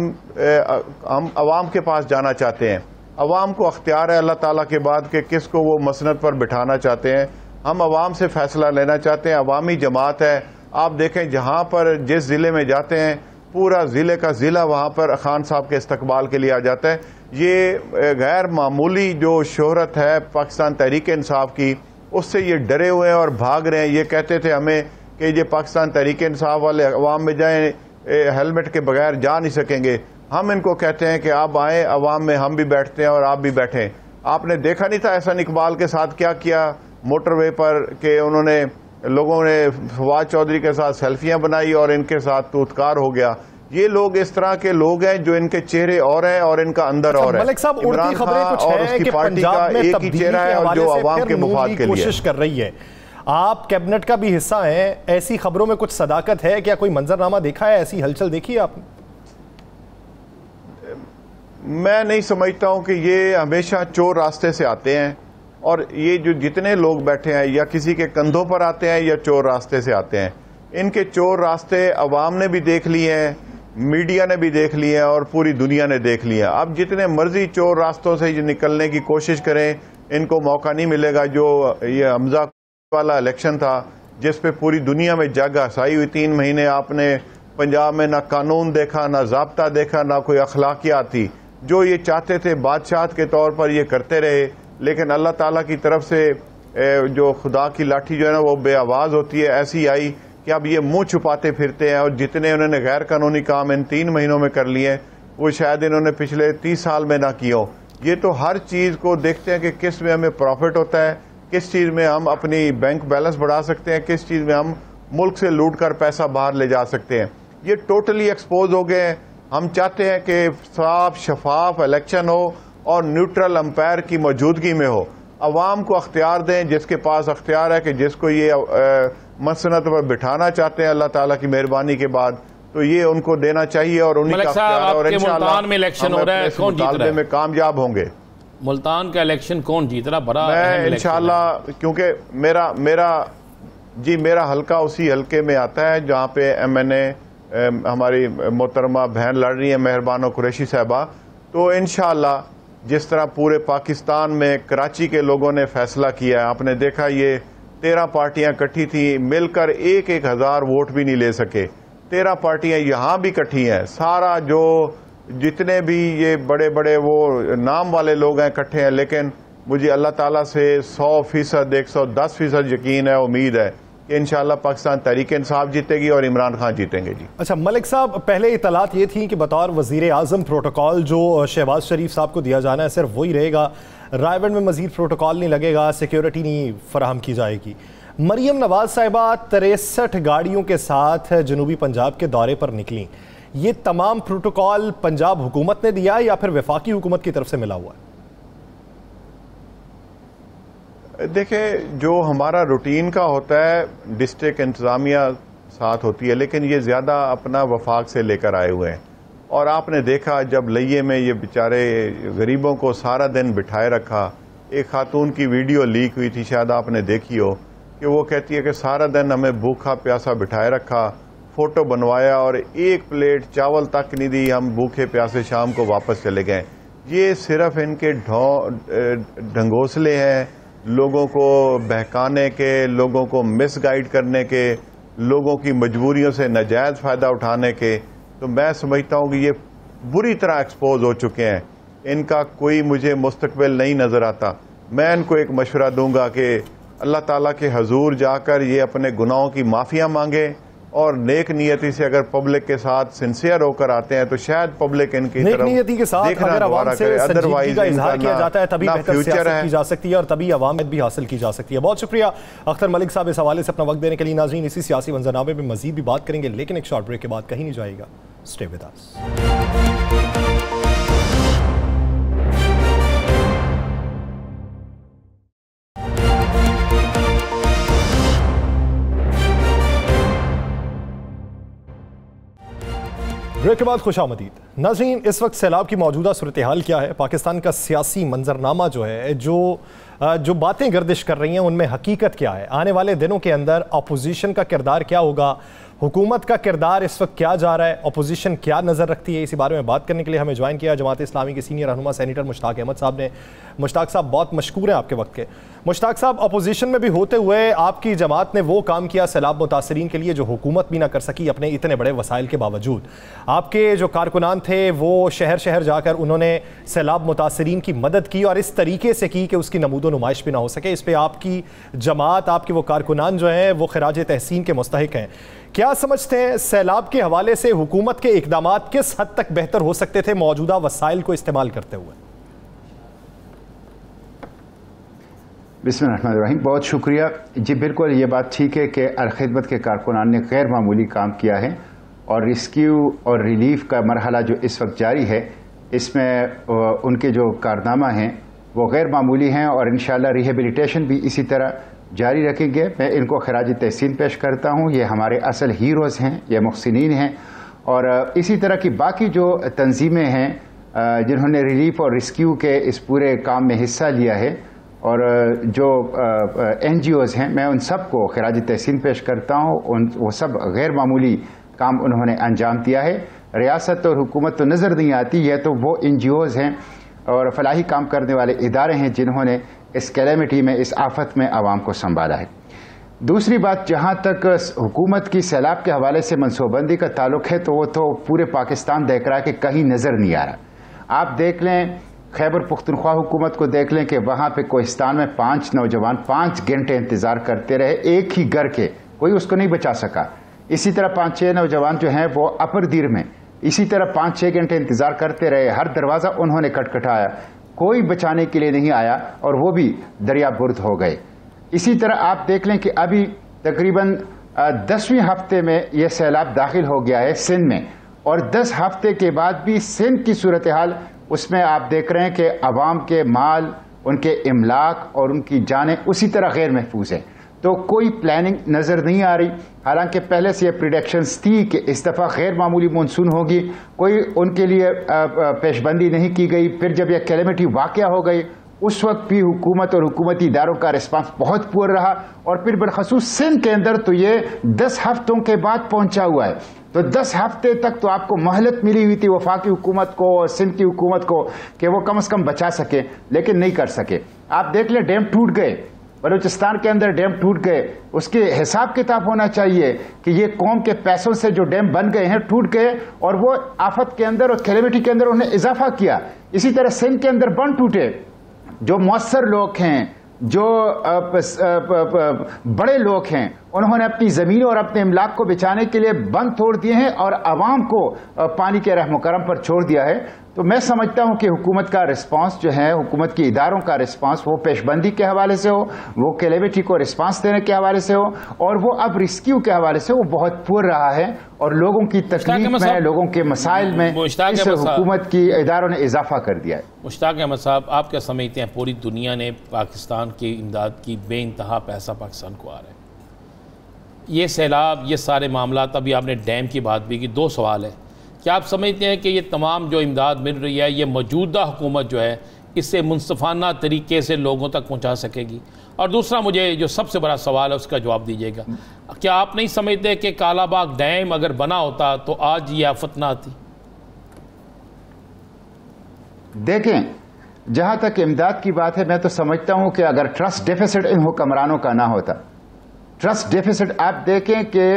अवाम के पास जाना चाहते हैं। अवाम को अख्तियार है अल्लाह ताला के बाद कि किसको वो मसनद पर बिठाना चाहते हैं। हम अवाम से फैसला लेना चाहते हैं। अवामी जमात है। आप देखें, जहां पर जिस जिले में जाते हैं, पूरा जिले का जिला वहां पर खान साहब के इस्तकबाल के लिए आ जाता है। ये गैर मामूली जो शोहरत है पाकिस्तान तहरीक इंसाफ की, उससे ये डरे हुए हैं और भाग रहे हैं। ये कहते थे हमें कि ये पाकिस्तान तहरीक इंसाफ वाले अवाम में जाएं, हेलमेट के बगैर जा नहीं सकेंगे। हम इनको कहते हैं कि आप आए अवाम में, हम भी बैठते हैं और आप भी बैठें। आपने देखा नहीं था एहसन इकबाल के साथ क्या किया मोटरवे पर, कि उन्होंने लोगों ने फवाद चौधरी के साथ सेल्फियां बनाई और इनके साथ तूतकार हो गया। ये लोग इस तरह के लोग हैं जो इनके चेहरे और हैं और इनका अंदर और है। इमरान खान और उसकी पार्टी का एक ही चेहरा है और जो अवाम के मुफाद के लिए कोशिश कर रही है। आप कैबिनेट का भी हिस्सा हैं, ऐसी खबरों में कुछ सदाकत है क्या? कोई मंजरनामा देखा है, ऐसी हलचल देखी है आपने? मैं नहीं समझता हूं कि ये हमेशा चोर रास्ते से आते हैं, और ये जो जितने लोग बैठे हैं या किसी के कंधों पर आते हैं या चोर रास्ते से आते हैं। इनके चोर रास्ते अवाम ने भी देख लिए हैं, मीडिया ने भी देख लिए हैं और पूरी दुनिया ने देख लिया। अब जितने मर्जी चोर रास्तों से निकलने की कोशिश करें, इनको मौका नहीं मिलेगा। जो ये हमजा वाला इलेक्शन था जिस पे पूरी दुनिया में जग हसाई हुई, 3 महीने आपने पंजाब में ना कानून देखा, ना ज़ाब्ता देखा, ना कोई अखलाकियात थी। जो ये चाहते थे बादशाह के तौर पर ये करते रहे, लेकिन अल्लाह ताला की तरफ से जो खुदा की लाठी जो है ना वो बेआवाज होती है, ऐसी आई कि अब ये मुंह छुपाते फिरते हैं। और जितने उन्होंने गैर कानूनी काम इन 3 महीनों में कर लिए वो शायद इन्होंने पिछले 30 साल में ना किया हो। ये तो हर चीज को देखते हैं कि किस में हमें प्रॉफिट होता है, किस चीज में हम अपनी बैंक बैलेंस बढ़ा सकते हैं, किस चीज में हम मुल्क से लूट कर पैसा बाहर ले जा सकते हैं। ये टोटली एक्सपोज हो गए हैं। हम चाहते हैं कि साफ शफाफ इलेक्शन हो और न्यूट्रल अंपायर की मौजूदगी में हो। अवाम को अख्तियार दें, जिसके पास अख्तियार है कि जिसको ये मसनत पर बिठाना चाहते हैं अल्लाह ताला की मेहरबानी के बाद, तो ये उनको देना चाहिए और उन्हीं का अख्तियार है। और इंशाअल्लाह में इलेक्शन हो रहा है, कौन जीत रहा है? में कामयाब होंगे। मुल्तान का इलेक्शन कौन जीत रहा? बड़ा मैं इंशाअल्लाह, क्योंकि मेरा हल्का उसी हल्के में आता है जहाँ पे MNA हमारी मोहतरमा बहन लड़ रही है मेहरबानो कुरैशी साहबा। तो इंशाअल्लाह जिस तरह पूरे पाकिस्तान में कराची के लोगों ने फैसला किया है, आपने देखा ये 13 पार्टियां इकट्ठी थी, मिलकर 1-1 हज़ार वोट भी नहीं ले सके। 13 पार्टियां यहाँ भी इकट्ठी हैं, सारा जो जितने भी ये बड़े बड़े वो नाम वाले लोग हैं इकट्ठे हैं। लेकिन मुझे अल्लाह ताला से 100%, 110% यकीन है, उम्मीद है कि इंशाअल्लाह पाकिस्तान तहरीक इंसाफ जीतेगी और इमरान खान जीतेंगे। जी अच्छा मलिक साहब, पहले इतलात ये थी कि बतौर वजीर आजम प्रोटोकॉल जो शहबाज शरीफ साहब को दिया जाना है सिर्फ वही रहेगा, रायबंद में मजीद प्रोटोकॉल नहीं लगेगा, सिक्योरिटी नहीं फराहम की जाएगी। मरियम नवाज साहिबा 63 गाड़ियों के साथ जनूबी पंजाब के दौरे पर निकली। ये तमाम प्रोटोकॉल पंजाब हुकूमत ने दिया या फिर वफाकी हुकूमत की तरफ से मिला हुआ है? देखिए, जो हमारा रूटीन का होता है डिस्ट्रिक्ट इंतजामिया साथ होती है, लेकिन ये ज़्यादा अपना वफाक से लेकर आए हुए हैं। और आपने देखा जब लइये में ये बेचारे गरीबों को सारा दिन बिठाए रखा, एक खातून की वीडियो लीक हुई थी, शायद आपने देखी हो, कि वो कहती है कि सारा दिन हमें भूखा प्यासा बिठाए रखा, फ़ोटो बनवाया और 1 प्लेट चावल तक नहीं दी, हम भूखे प्यासे शाम को वापस चले गए। ये सिर्फ इनके ढंगोसले हैं, लोगों को बहकाने के, लोगों को मिसगाइड करने के, लोगों की मजबूरियों से नाजायज फ़ायदा उठाने के। तो मैं समझता हूँ कि ये बुरी तरह एक्सपोज हो चुके हैं। इनका कोई मुझे मुस्तकबिल नहीं नज़र आता। मैं इनको एक मशवरा दूंगा कि अल्लाह ताला के हजूर जाकर ये अपने गुनाहों की माफ़िया मांगे और नेक नियति से अगर पब्लिक के साथ सिंसियर होकर आते हैं तो शायद पब्लिक इनकी नेक नियति के साथ अगर आवाम से संजीदगी का इजहार किया जाता है तभी बेहतर सियासत की जा सकती है और तभी अवामियत भी हासिल की जा सकती है। बहुत शुक्रिया अख्तर मलिक साहब इस हवाले से अपना वक्त देने के लिए। नाज़रीन, इसी सियासी मंजरनामे में मजीद भी बात करेंगे, लेकिन एक शॉर्ट ब्रेक के बाद कहीं नहीं जाएगा। Stay with us. ब्रेक के बाद खुशामदीद। नाज़रीन, इस वक्त सैलाब की मौजूदा सूरत हाल क्या है? पाकिस्तान का सियासी मंजरनामा जो है, जो बातें गर्दिश कर रही हैं उनमें हकीकत क्या है? आने वाले दिनों के अंदर अपोजिशन का किरदार क्या होगा? हुकूमत का किरदार इस वक्त क्या जा रहा है? अपोजिशन क्या नज़र रखती है? इसी बारे में बात करने के लिए हमें ज्वाइन किया जमात इस्लामी के सीनियर रहनुमा सेनेटर मुश्ताक अहमद साहब ने। मुश्ताक साहब, बहुत मशकूर हैं आपके वक्त के। मुश्ताक साहब, अपोजिशन में भी होते हुए आपकी जमात ने वो काम किया सैलाब मुतासरीन के लिए जो हुकूमत भी ना कर सकी अपने इतने बड़े वसाइल के बावजूद। आपके जो कारकुनान थे वो शहर शहर जाकर उन्होंने सैलाब मुतासरीन की मदद की और इस तरीके से की कि उसकी नमूदो नुमाइश भी ना हो सके। इस पर आपकी जमात, आपके वो कारकुनान जो हैं वो खिराज तहसीन के मुस्तहिक हैं। क्या समझते हैं सैलाब के हवाले से हुकूमत के इकदामात किस हद तक बेहतर हो सकते थे मौजूदा वसाइल को इस्तेमाल करते हुए? बिस्मिल्लाहिर्रहमानिर्रहीम। बहुत शुक्रिया जी। बिल्कुल ये बात ठीक है कि अलखिदमत के कारकुनान ने गैर मामूली काम किया है और रेस्क्यू और रिलीफ का मरहला जो इस वक्त जारी है इसमें उनके जो कारनामा हैं वो गैर मामूली हैं और इंशाअल्लाह रिहेबिलिटेशन भी इसी तरह जारी रखेंगे। मैं इनको खराज तहसीन पेश करता हूँ। ये हमारे असल हीरोज़ हैं, ये मुहसिनीन हैं। और इसी तरह की बाकी जो तंजीमें हैं जिन्होंने रिलीफ और रेस्क्यू के इस पूरे काम में हिस्सा लिया है और जो NGOs हैं, मैं उन सब को खराज तहसीन पेश करता हूँ। वो सब गैर मामूली काम उन्होंने अंजाम दिया है। रियासत और हुकूमत तो नज़र नहीं आती, यह तो वो NGOs हैं और फलाही काम करने वाले इदारे हैं जिन्होंने इस कैलेमिटी में, इस आफत में आवाम को संभाला है। दूसरी बात, जहाँ तक हुकूमत की सैलाब के हवाले से मनसूबबंदी का ताल्लुक है तो वो तो पूरे पाकिस्तान देख रहा है कि कहीं नज़र नहीं आ रहा। आप देख लें खैबर पुख्तनख्वा हुकूमत को देख लें कि वहाँ पे कोहिस्तान में 5 नौजवान 5 घंटे इंतज़ार करते रहे एक ही घर के, कोई उसको नहीं बचा सका। इसी तरह 5-6 नौजवान जो हैं वो अपर दीर में इसी तरह 5-6 घंटे इंतज़ार करते रहे, हर दरवाज़ा उन्होंने खटखटाया, कोई बचाने के लिए नहीं आया और वो भी दरिया बुर्द हो गए। इसी तरह आप देख लें कि अभी तकरीबन 10वें हफ्ते में यह सैलाब दाखिल हो गया है सिंध में, और 10 हफ्ते के बाद भी सिंध की सूरत हाल उसमें आप देख रहे हैं कि अवाम के माल, उनके इमलाक और उनकी जानें उसी तरह गैर महफूज हैं। तो कोई प्लानिंग नज़र नहीं आ रही, हालांकि पहले से ये प्रिडिक्शंस थी कि इस दफ़ा गैर मामूली मानसून होगी, कोई उनके लिए पेशबंदी नहीं की गई। फिर जब यह कैलेमिटी वाक़या हो गई उस वक्त भी हुकूमत और हुकूमती इदारों का रिस्पांस बहुत पुअर रहा, और फिर बिलखसूस सिंध के अंदर तो ये 10 हफ्तों के बाद पहुंचा हुआ है। तो 10 हफ्ते तक तो आपको मोहलत मिली हुई थी वफाकी हुकूमत को और सिंध की हुकूमत को कि वो कम से कम बचा सके, लेकिन नहीं कर सके। आप देख लें डैम टूट गए, बलूचिस्तान के अंदर डैम टूट गए, उसके हिसाब किताब होना चाहिए कि ये कौम के पैसों से जो डैम बन गए हैं टूट गए, और वो आफत के अंदर और कैलेमिटी के अंदर उन्हें इजाफा किया। इसी तरह सिंध के अंदर बंद टूटे, जो मुअस्सर लोग हैं, जो बड़े लोग हैं, उन्होंने अपनी ज़मीन और अपने इमलाक को बचाने के लिए बंद तोड़ दिए हैं और आवाम को पानी के रहम करम पर छोड़ दिया है। तो मैं समझता हूं कि हुकूमत का रिस्पांस जो है, हुकूमत की इदारों का रिस्पांस, वो पेशबंदी के हवाले से हो, वो कैलेमिटी को रिस्पांस देने के हवाले से हो, और वो अब रिस्क्यू के हवाले से वो बहुत पुअर रहा है, और लोगों की तकलीफ में, लोगों के मसाइल में इस हुकूमत की इदारों ने इजाफा कर दिया है। मुश्ताक अहमद साहब, आप क्या समझते हैं पूरी दुनिया ने पाकिस्तान की इमदाद की बेइंतहा पैसा पाकिस्तान को आ रहा है, ये सैलाब, ये सारे मामला, अभी आपने डैम की बात भी की। 2 सवाल है, क्या आप समझते हैं कि ये तमाम जो इमदाद मिल रही है ये मौजूदा हुकूमत जो है इससे मुनसिफाना तरीके से लोगों तक पहुंचा सकेगी? और दूसरा, मुझे जो सबसे बड़ा सवाल है उसका जवाब दीजिएगा, क्या आप नहीं समझते कि कालाबाग डैम अगर बना होता तो आज ये आफत ना आती? देखें, जहां तक इमदाद की बात है, मैं तो समझता हूं कि अगर ट्रस्ट डेफिसिट इन हुक्मरानों का ना होता, ट्रस्ट डेफिसिट, आप देखें कि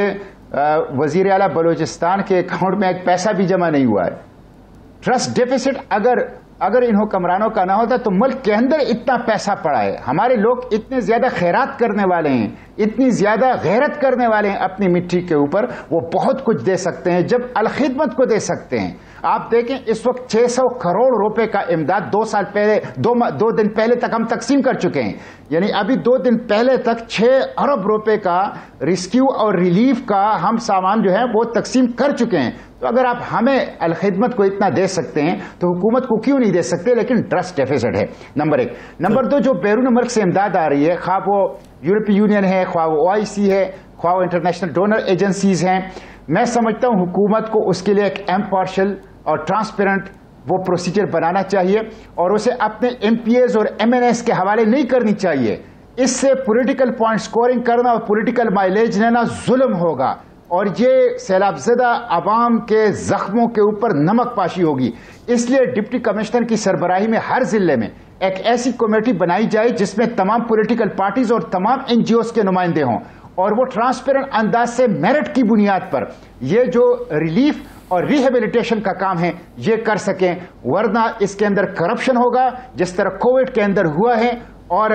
वजीर आला बलूचिस्तान के अकाउंट में एक पैसा भी जमा नहीं हुआ है। ट्रस्ट डेफिसिट अगर इन हुक्मरानों का ना होता तो मुल्क के अंदर इतना पैसा पड़ा है, हमारे लोग इतने ज्यादा खैरात करने वाले हैं, इतनी ज्यादा गैरत करने वाले हैं अपनी मिट्टी के ऊपर, वो बहुत कुछ दे सकते हैं जब अलखिदमत को दे सकते हैं। आप देखें इस वक्त 600 करोड़ रुपए का इमदाद 2 साल पहले, 2 दिन पहले तक हम तकसीम कर चुके हैं, यानी अभी 2 दिन पहले तक 6 अरब रुपए का रिस्क्यू और रिलीफ का हम सामान जो है वो तकसीम कर चुके हैं। तो अगर आप हमें अलखिदमत को इतना दे सकते हैं तो हुकूमत को क्यों नहीं दे सकते? लेकिन ट्रस्ट डेफिसिट है, नंबर 1। नंबर 2, जो बैरून मुल्क से इमदाद आ रही है, खा वो यूरोपीय यूनियन है, खा वो OIC है, खा वो इंटरनेशनल डोनर एजेंसीज हैं, मैं समझता हूं हुकूमत को उसके लिए एक इम्पार्शियल और ट्रांसपेरेंट वो प्रोसीजर बनाना चाहिए, और उसे अपने MPAs और MNS के हवाले नहीं करनी चाहिए। इससे पॉलिटिकल पॉइंट स्कोरिंग करना और पॉलिटिकल माइलेज लेना जुल्म होगा, और ये सैलाबज़दा आवाम के जख्मों के ऊपर नमक पाशी होगी। इसलिए डिप्टी कमिश्नर की सरबराही में हर जिले में एक ऐसी कमेटी बनाई जाए जिसमें तमाम पॉलिटिकल पार्टीज और तमाम NGOs के नुमाइंदे हों, और वो ट्रांसपेरेंट अंदाज से मेरिट की बुनियाद पर ये जो रिलीफ और रिहेबिलिटेशन का काम है ये कर सकें, वरना इसके अंदर करप्शन होगा जिस तरह कोविड के अंदर हुआ है, और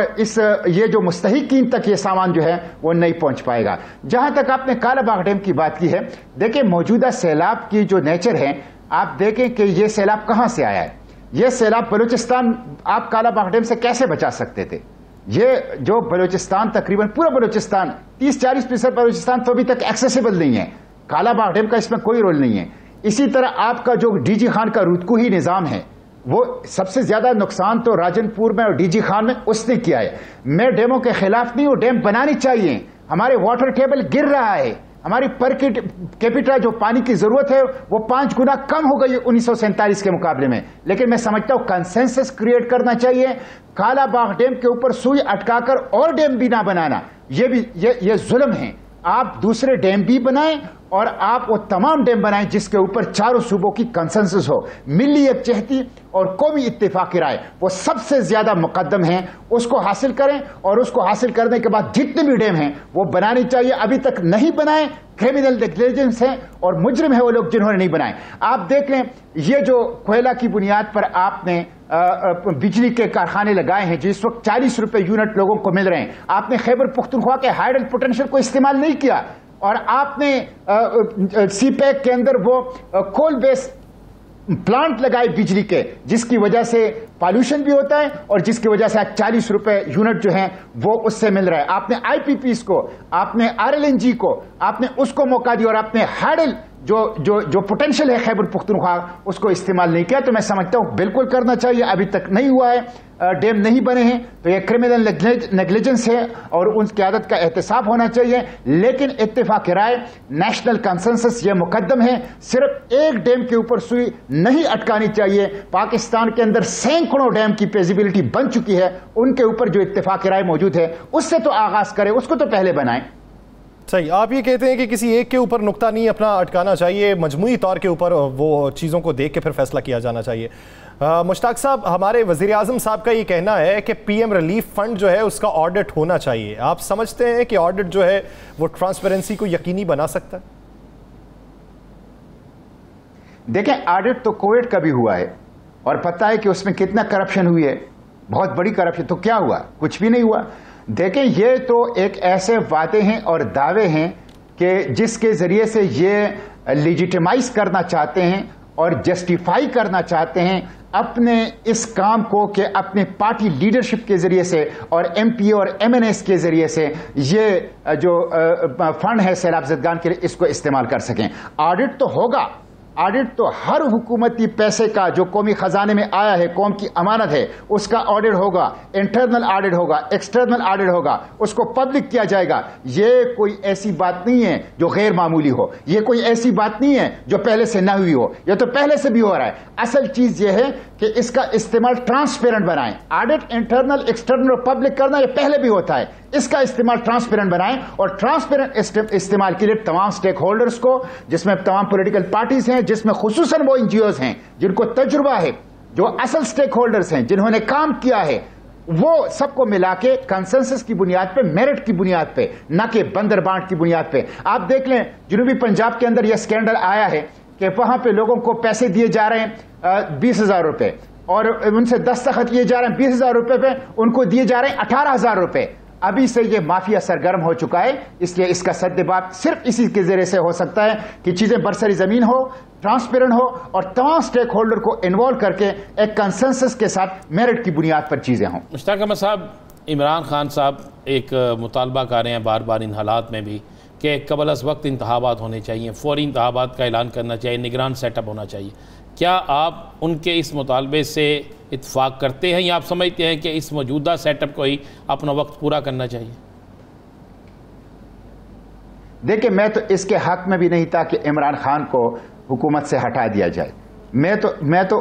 ये जो मुस्तहिकीन तक ये सामान जो है वो नहीं पहुंच पाएगा। जहां तक आपने कालाबाग डैम की बात की है, देखिए मौजूदा सैलाब की जो नेचर है, आप देखें कि ये सैलाब कहां से आया है। ये सैलाब बलूचिस्तान आप कालाबाग डैम से कैसे बचा सकते थे? ये जो बलूचिस्तान, तकरीबन पूरा बलूचिस्तान, 30-40% बलूचिस्तान तो अभी तक एक्सेसिबल नहीं है, कालाबाग डैम का इसमें कोई रोल नहीं है। इसी तरह आपका जो DG खान का रुतकुही निजाम है, वो सबसे ज्यादा नुकसान तो राजनपुर में और DG खान में उसने किया है। मैं डैमों के खिलाफ नहीं हूं, डैम बनानी चाहिए, हमारे वाटर टेबल गिर रहा है, हमारी पर कैपिटा जो पानी की जरूरत है वो 5 गुना कम हो गई 1947 के मुकाबले में। लेकिन मैं समझता हूं कंसेंसस क्रिएट करना चाहिए, कालाबाग डैम के ऊपर सुई अटकाकर और डैम भी ना बनाना, ये जुल्म है। आप दूसरे डैम भी बनाएं और आप वो तमाम डैम बनाएं जिसके ऊपर चारों सूबों की कंसेंसस हो, मिली यकजहती और कौमी इत्तेफाक की राय वो सबसे ज्यादा मुकद्दम है, उसको हासिल करें। और उसको हासिल करने के बाद जितने भी डैम हैं वो बनानी चाहिए। अभी तक नहीं बनाए, क्रिमिनल नेग्लिजेंस है और मुजरिम है वो लोग जिन्होंने नहीं बनाए। आप देख लें, ये जो कोयला की बुनियाद पर आपने बिजली के कारखाने लगाए हैं जो इस वक्त 40 रुपए यूनिट लोगों को मिल रहे हैं। आपने खैबर पुख्तनख्वा के हाइडल पोटेंशियल को इस्तेमाल नहीं किया और आपने सीपैक के अंदर वो कोल बेस्ड प्लांट लगाए बिजली के, जिसकी वजह से पॉल्यूशन भी होता है और जिसकी वजह से आज 40 रुपए यूनिट जो है वो उससे मिल रहा है। आपने आईपीपीस को, आपने आरएलएनजी को, आपने उसको मौका दिया और आपने हाइडल जो पोटेंशियल है खैबर पुख्तनख्वा उसको इस्तेमाल नहीं किया। तो मैं समझता हूं बिल्कुल करना चाहिए, अभी तक नहीं हुआ है, डैम नहीं बने हैं, तो यह क्रिमिनल नेग्लिजेंस है और उनकी आदत का एहतसाब होना चाहिए। लेकिन इत्तेफाक राय, नेशनल कंसेंसस यह मुकद्दम है, सिर्फ एक डैम के ऊपर सुई नहीं अटकानी चाहिए। पाकिस्तान के अंदर सैकड़ों डैम की फेजिबिलिटी बन चुकी है, उनके ऊपर जो इत्तेफाक राय मौजूद है उससे तो आगाज करें, उसको तो पहले बनाएं। सही, आप ये कहते हैं कि किसी एक के ऊपर नुक्ता नहीं अपना अटकाना चाहिए, मजमूई तौर के ऊपर वो चीज़ों को देख के फिर फैसला किया जाना चाहिए। मुश्ताक साहब, हमारे वज़ीर आज़म साहब का ये कहना है कि पीएम रिलीफ फंड जो है उसका ऑडिट होना चाहिए। आप समझते हैं कि ऑडिट जो है वो ट्रांसपेरेंसी को यकीनी बना सकता है? देखें, ऑडिट तो कोविड का भी हुआ है और पता है कि उसमें कितना करप्शन हुई है, बहुत बड़ी करप्शन। तो क्या हुआ? कुछ भी नहीं हुआ। देखें, ये तो एक ऐसे वादे हैं और दावे हैं कि जिसके जरिए से ये लेजिटिमाइज करना चाहते हैं और जस्टिफाई करना चाहते हैं अपने इस काम को कि अपने पार्टी लीडरशिप के जरिए से और एमपी और एमएनएस के जरिए से ये जो फंड है सैलाब ज़दगान के लिए इसको इस्तेमाल कर सकें। ऑडिट तो होगा, ऑडिट तो हर हुकूमती पैसे का जो कौमी खजाने में आया है, कौम की अमानत है, उसका ऑडिट होगा, इंटरनल ऑडिट होगा, एक्सटर्नल ऑडिट होगा, उसको पब्लिक किया जाएगा। ये कोई ऐसी बात नहीं है जो गैर मामूली हो, ये कोई ऐसी बात नहीं है जो पहले से ना हुई हो, ये तो पहले से भी हो रहा है। असल चीज ये है कि इसका इस्तेमाल ट्रांसपेरेंट बनाएं। ऑडिट इंटरनल, एक्सटर्नल और पब्लिक करना ये पहले भी होता है, इसका इस्तेमाल ट्रांसपेरेंट बनाएं और ट्रांसपेरेंट इस्तेमाल के लिए तमाम स्टेक होल्डर्स को, जिसमें तमाम पॉलिटिकल पार्टीज हैं, जिसमें खुसूसन वो एनजीओज हैं जिनको तजुर्बा है, जो असल स्टेक होल्डर्स हैं जिन्होंने काम किया है, वो सबको मिला के कंसेंसस की बुनियाद पे, मेरिट की बुनियाद पे, न कि बंदर बांट की बुनियाद पे। आप देख लें, जनूबी पंजाब के अंदर यह स्कैंडल आया है कि वहां पे लोगों को पैसे दिए जा रहे हैं 20,000 रुपए और उनसे दस्तखत किए जा रहे हैं 20,000 रुपए पे, उनको दिए जा रहे हैं 18,000 रुपए। अभी से ये माफिया सरगर्म हो चुका है, इसलिए इसका सद्देबाब सिर्फ इसी के जरिए से हो सकता है कि चीजें बरसरी जमीन हो, ट्रांसपेरेंट हो और तमाम स्टेक होल्डर को इन्वॉल्व करके एक कंसेंसस के साथ मेरिट की बुनियाद पर चीजें हों। मुश्ताक अहमद साहब, इमरान खान साहब एक मुतालबा कर रहे हैं बार बार इन हालात में भी कि कबल अज़ वक्त इंतखाबात होने चाहिए, फौरी इंतखाबात का ऐलान करना चाहिए, निगरान सेटअप होना चाहिए। क्या आप उनके इस मुतालबे से इत्फाक करते हैं या आप समझते हैं कि इस मौजूदा सेटअप को ही अपना वक्त पूरा करना चाहिए? देखिए, मैं तो इसके हक में भी नहीं था कि इमरान खान को हुकूमत से हटा दिया जाए। मैं तो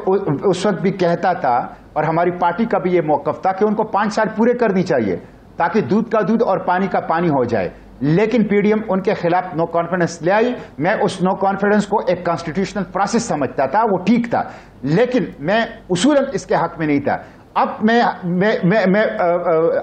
उस वक्त भी कहता था और हमारी पार्टी का भी ये मौक़िफ़ था कि उनको 5 साल पूरे करनी चाहिए ताकि दूध का दूध और पानी का पानी हो जाए। लेकिन पीडीएम उनके खिलाफ नो कॉन्फिडेंस ले आई। मैं उस नो कॉन्फिडेंस को एक कॉन्स्टिट्यूशनल प्रोसेस समझता था, वो ठीक था, लेकिन मैं उसूलन इसके हक में नहीं था। अब मैं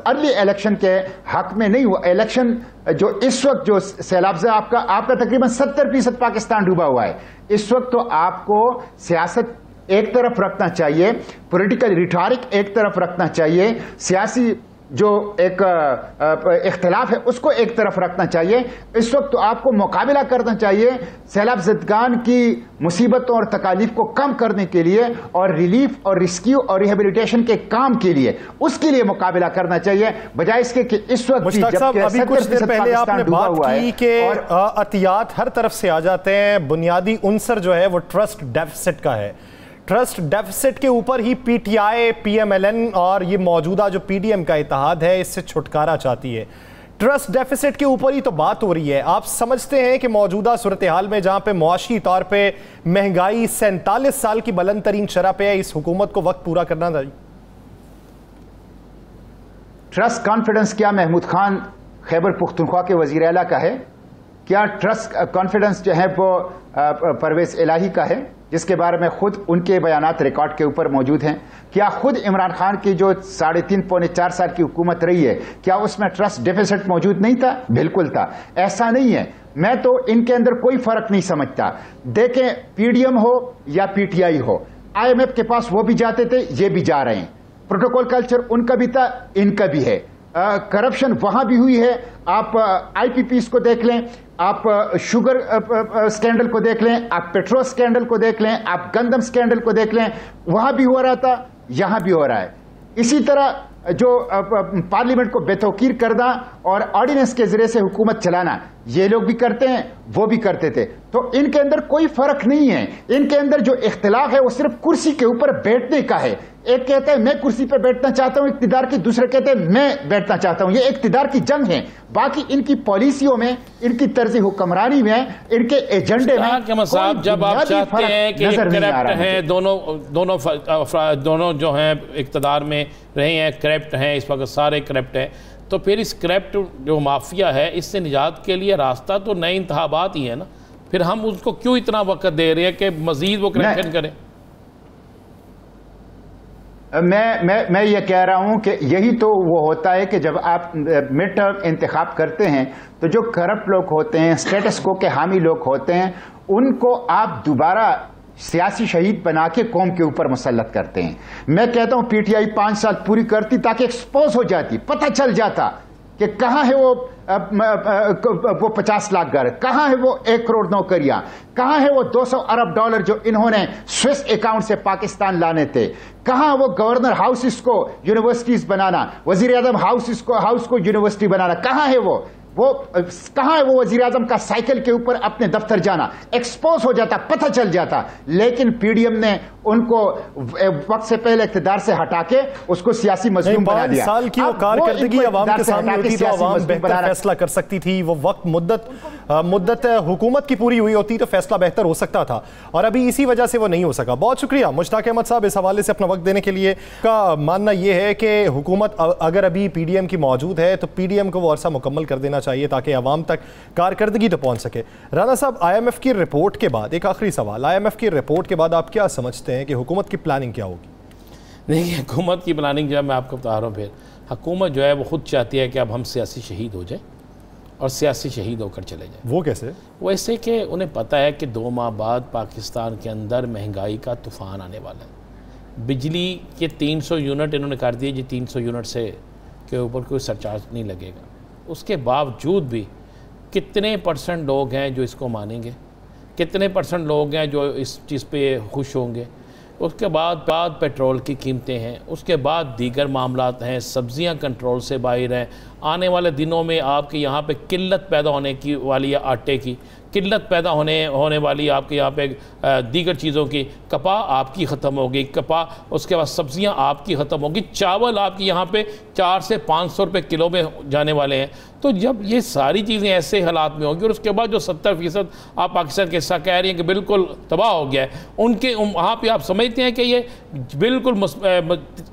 अर्ली इलेक्शन के हक में नहीं हुआ। इलेक्शन जो इस वक्त जो सैलाब से आपका तकरीबन 70% पाकिस्तान डूबा हुआ है। इस वक्त तो आपको सियासत एक तरफ रखना चाहिए, पॉलिटिकल रिटॉरिक एक तरफ रखना चाहिए, सियासी जो एक इख्तिलाफ है उसको एक तरफ रखना चाहिए। इस वक्त तो आपको मुकाबला करना चाहिए सैलाब ज़दगान की मुसीबतों और तकालीफ को कम करने के लिए और रिलीफ और रेस्क्यू और रिहेबिलिटेशन के काम के लिए, उसके लिए मुकाबला करना चाहिए, बजाय इसके कि इस वक्त अभी कुछ देर पहले आपने बात की कि अतियात हर तरफ से आ जाते हैं। बुनियादी उनसर जो है वो ट्रस्ट डेफिसिट का है। ट्रस्ट डेफिसिट के ऊपर ही पीटीआई, पीएमएलएन और ये मौजूदा जो पीडीएम का इत्तेहाद है इससे छुटकारा चाहती है। ट्रस्ट डेफिसिट के ऊपर ही तो बात हो रही है। आप समझते हैं कि मौजूदा सूरत हाल में जहां पे मुआशी तौर पे महंगाई 47 साल की बुलंद तरीन शरह पे है, इस हुकूमत को वक्त पूरा करना चाहिए? ट्रस्ट कॉन्फिडेंस क्या महमूद खान खैबर पुख्तनख्वा के वजीर आला का है? क्या ट्रस्ट कॉन्फिडेंस जो है वो परवेज इलाही का है, जिसके बारे में खुद उनके बयानात रिकॉर्ड के ऊपर मौजूद हैं? क्या खुद इमरान खान की जो 3.5 पौने 4 साल की हुकूमत रही है, क्या उसमें ट्रस्ट डेफिसिट मौजूद नहीं था? बिल्कुल था। ऐसा नहीं है, मैं तो इनके अंदर कोई फर्क नहीं समझता। देखें, पीडीएम हो या पीटीआई हो, IMF के पास वो भी जाते थे, ये भी जा रहे हैं। प्रोटोकॉल कल्चर उनका भी था, इनका भी है। करप्शन वहां भी हुई है। आप IPPs को देख लें, आप शुगर स्कैंडल को देख लें, आप पेट्रोल स्कैंडल को देख लें, आप गंदम स्कैंडल को देख लें, वहां भी हो रहा था, यहां भी हो रहा है। इसी तरह जो पार्लियामेंट को बेतौकीर करना और ऑर्डिनेंस के जरिए से हुकूमत चलाना, ये लोग भी करते हैं, वो भी करते थे। तो इनके अंदर कोई फर्क नहीं है। इनके अंदर जो इख्तिलाफ है वो सिर्फ कुर्सी के ऊपर बैठने का है। एक कहता है मैं कुर्सी पर बैठना चाहता हूं इख्तिदार की, दूसरे कहते हैं मैं बैठना चाहता हूं। ये इख्तिदार की जंग है। बाकी इनकी पॉलिसियों में, इनकी तर्ज हुक्मरानी में, इनके एजेंडे में साहब, जब आप चाहते हैं कि करप्ट हैं दोनों जो हैं इख्तिदार में रहे हैं, करप्ट हैं, इस वक्त सारे करप्ट हैं, तो फिर इस करप्ट जो माफिया है इससे निजात के लिए रास्ता तो नए इंतखाबात ही है ना। फिर हम उसको क्यों इतना वक्त दे रहे हैं कि मजीद वो करप्शन करें? मैं ये कह रहा हूं कि यही तो वो होता है कि जब आप मिड टर्म इंतखाब करते हैं तो जो करप्ट लोग होते हैं, स्टेटस को के हामी लोग होते हैं, उनको आप दोबारा सियासी शहीद बना के कौम के ऊपर मुसल्लत करते हैं। मैं कहता हूं PTI 5 साल पूरी करती ताकि एक्सपोज हो जाती, पता चल जाता कि कहां है वो 50 लाख घर, कहां है वो 1 करोड़ नौकरियां, कहां है वो 200 अरब डॉलर जो इन्होंने स्विस अकाउंट से पाकिस्तान लाने थे, कहां वो गवर्नर हाउसेस को यूनिवर्सिटीज बनाना, वजीर आजम हाउस को यूनिवर्सिटी बनाना, कहां है वो कहां है वो वजीर आजम का साइकिल के ऊपर अपने दफ्तर जाना, एक्सपोज हो जाता, पता चल जाता। लेकिन PDM ने उनको वक्त से पहले इख्तिदार से हटा के उसको सियासी मजलूम बना दिया। 5 साल की वो कारकर्दगी अवाम के सामने होती तो अवाम बेहतर फैसला कर सकती थी। वो वक्त मुद्दत हुकूमत की पूरी हुई होती तो फैसला बेहतर हो सकता था, और अभी इसी वजह से वो नहीं हो सका। बहुत शुक्रिया मुश्ताक अहमद साहब इस हवाले से अपना वक्त देने के लिए। का मानना यह है कि हुकूमत अगर अभी PDM की मौजूद है तो PDM को वो अरसा मुकम्मल कर देना चाहिए ताकि अवाम तक कारकर्दगी तो पहुंच सके। राना साहब, IMF की रिपोर्ट के बाद एक आखिरी सवाल, IMF की रिपोर्ट के बाद आप क्या समझते हैं कि हुकूमत की प्लानिंग क्या होगी? देखिए, हुकूमत की प्लानिंग जो है मैं आपको बता रहा हूँ, फिर हुकूमत जो है वो खुद चाहती है कि अब हम सियासी शहीद हो जाए और सियासी शहीद होकर चले जाए। वो कैसे? वो ऐसे कि उन्हें पता है कि 2 माह बाद पाकिस्तान के अंदर महंगाई का तूफ़ान आने वाला है। बिजली के 300 यूनिट इन्होंने कर दिए जी, 300 यूनिट से के ऊपर कोई सरचार्ज नहीं लगेगा। उसके बावजूद भी कितने % लोग हैं जो इसको मानेंगे, कितने % लोग हैं जो इस चीज़ पे खुश होंगे। उसके बाद पेट्रोल की कीमतें हैं, उसके बाद दीगर मामलात हैं, सब्ज़ियां कंट्रोल से बाहर हैं। आने वाले दिनों में आपके यहाँ पे किल्लत पैदा होने की वाली है, आटे की किल्लत पैदा होने वाली, आपके यहाँ पे दीगर चीज़ों की, कपाह आपकी ख़त्म होगी, कपाह, उसके बाद सब्ज़ियाँ आपकी ख़त्म होगी, चावल आपकी यहाँ पे 400 से 500 रुपये किलो में जाने वाले हैं। तो जब ये सारी चीज़ें ऐसे हालात में होंगी और उसके बाद जो 70% आप पाकिस्तान के हिस्सा कह रही हैं कि बिल्कुल तबाह हो गया है, उनके वहाँ पर आप समझते हैं कि ये बिल्कुल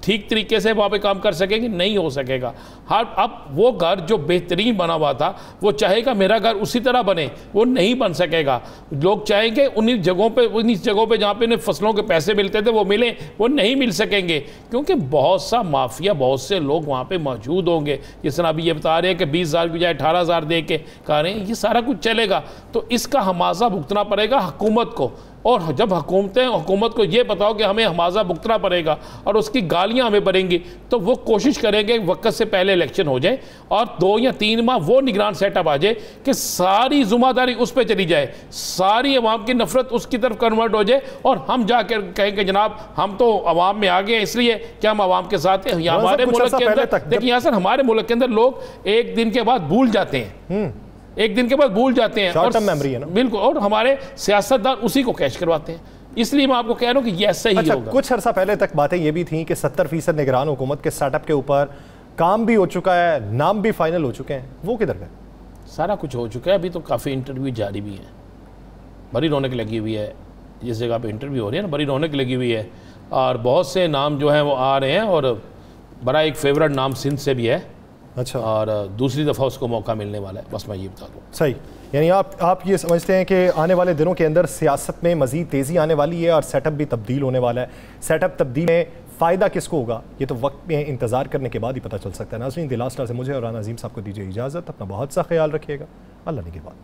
ठीक तरीके से वहाँ पे काम कर सकेंगे? नहीं हो सकेगा। अब वो घर जो बेहतरीन बना हुआ था वो चाहेगा मेरा घर उसी तरह बने, वो नहीं बन सकेगा। लोग चाहेंगे उन्हीं जगहों पे जहाँ पे उन्हें फसलों के पैसे मिलते थे वो मिले, वो नहीं मिल सकेंगे, क्योंकि बहुत सा माफिया, बहुत से लोग वहाँ पे मौजूद होंगे। जिस तरह अभी ये बता रहे हैं कि 20,000 की बजाय 18,000 दे के कह रहे हैं, ये सारा कुछ चलेगा। तो इसका हमाजा भुगतना पड़ेगा हुकूमत को, और जब हुकूमत को ये बताओ कि हमें हमाजा भुगतना पड़ेगा और उसकी गालियां हमें पड़ेंगी, तो वो कोशिश करेंगे वक्त से पहले इलेक्शन हो जाए और 2 या 3 माह वो निगरान सेटअप आ जाए कि सारी जिम्मेदारी उस पर चली जाए, सारी अवाम की नफरत उसकी तरफ कन्वर्ट हो जाए और हम जाकर कहेंगे जनाब हम तो अवाम में आ गए इसलिए कि हम अवाम के साथ हैं। हमारे मुल्क के अंदर देखिए यहाँ सर, हमारे मुल्क के अंदर लोग एक दिन के बाद भूल जाते हैं, एक दिन के बाद भूल जाते हैं, शॉर्ट टर्म मेमोरी है ना, बिल्कुल, और हमारे सियासतदान उसी को कैश करवाते हैं। इसलिए मैं आपको कह रहा हूं कि ये ऐसा ही होगा। कुछ अर्सा पहले तक बातें ये भी थी कि 70% निगरान हुकूमत के सेटअप के ऊपर काम भी हो चुका है, नाम भी फाइनल हो चुके हैं, वो किधर गए? सारा कुछ हो चुका है, अभी तो काफ़ी इंटरव्यू जारी भी हैं, बड़ी रौनक लगी हुई है। जिस जगह पे इंटरव्यू हो रही है ना, बड़ी रौनक लगी हुई है और बहुत से नाम जो हैं वो आ रहे हैं, और बड़ा एक फेवरेट नाम सिंध से भी है। अच्छा, और दूसरी दफ़ा उसको मौका मिलने वाला है, बस मैं ये बता दूँ। सही, यानी आप ये समझते हैं कि आने वाले दिनों के अंदर सियासत में मज़ीद तेज़ी आने वाली है और सेटअप भी तब्दील होने वाला है। सेटअप तब्दील में फ़ायदा किसको होगा ये तो वक्त में इंतज़ार करने के बाद ही पता चल सकता है। नाज़रीन, द लास्ट से मुझे और राना अज़ीम साहब को दीजिए इजाज़त। अपना बहुत सा ख्याल रखिएगा। अल्लाह ने के बाद।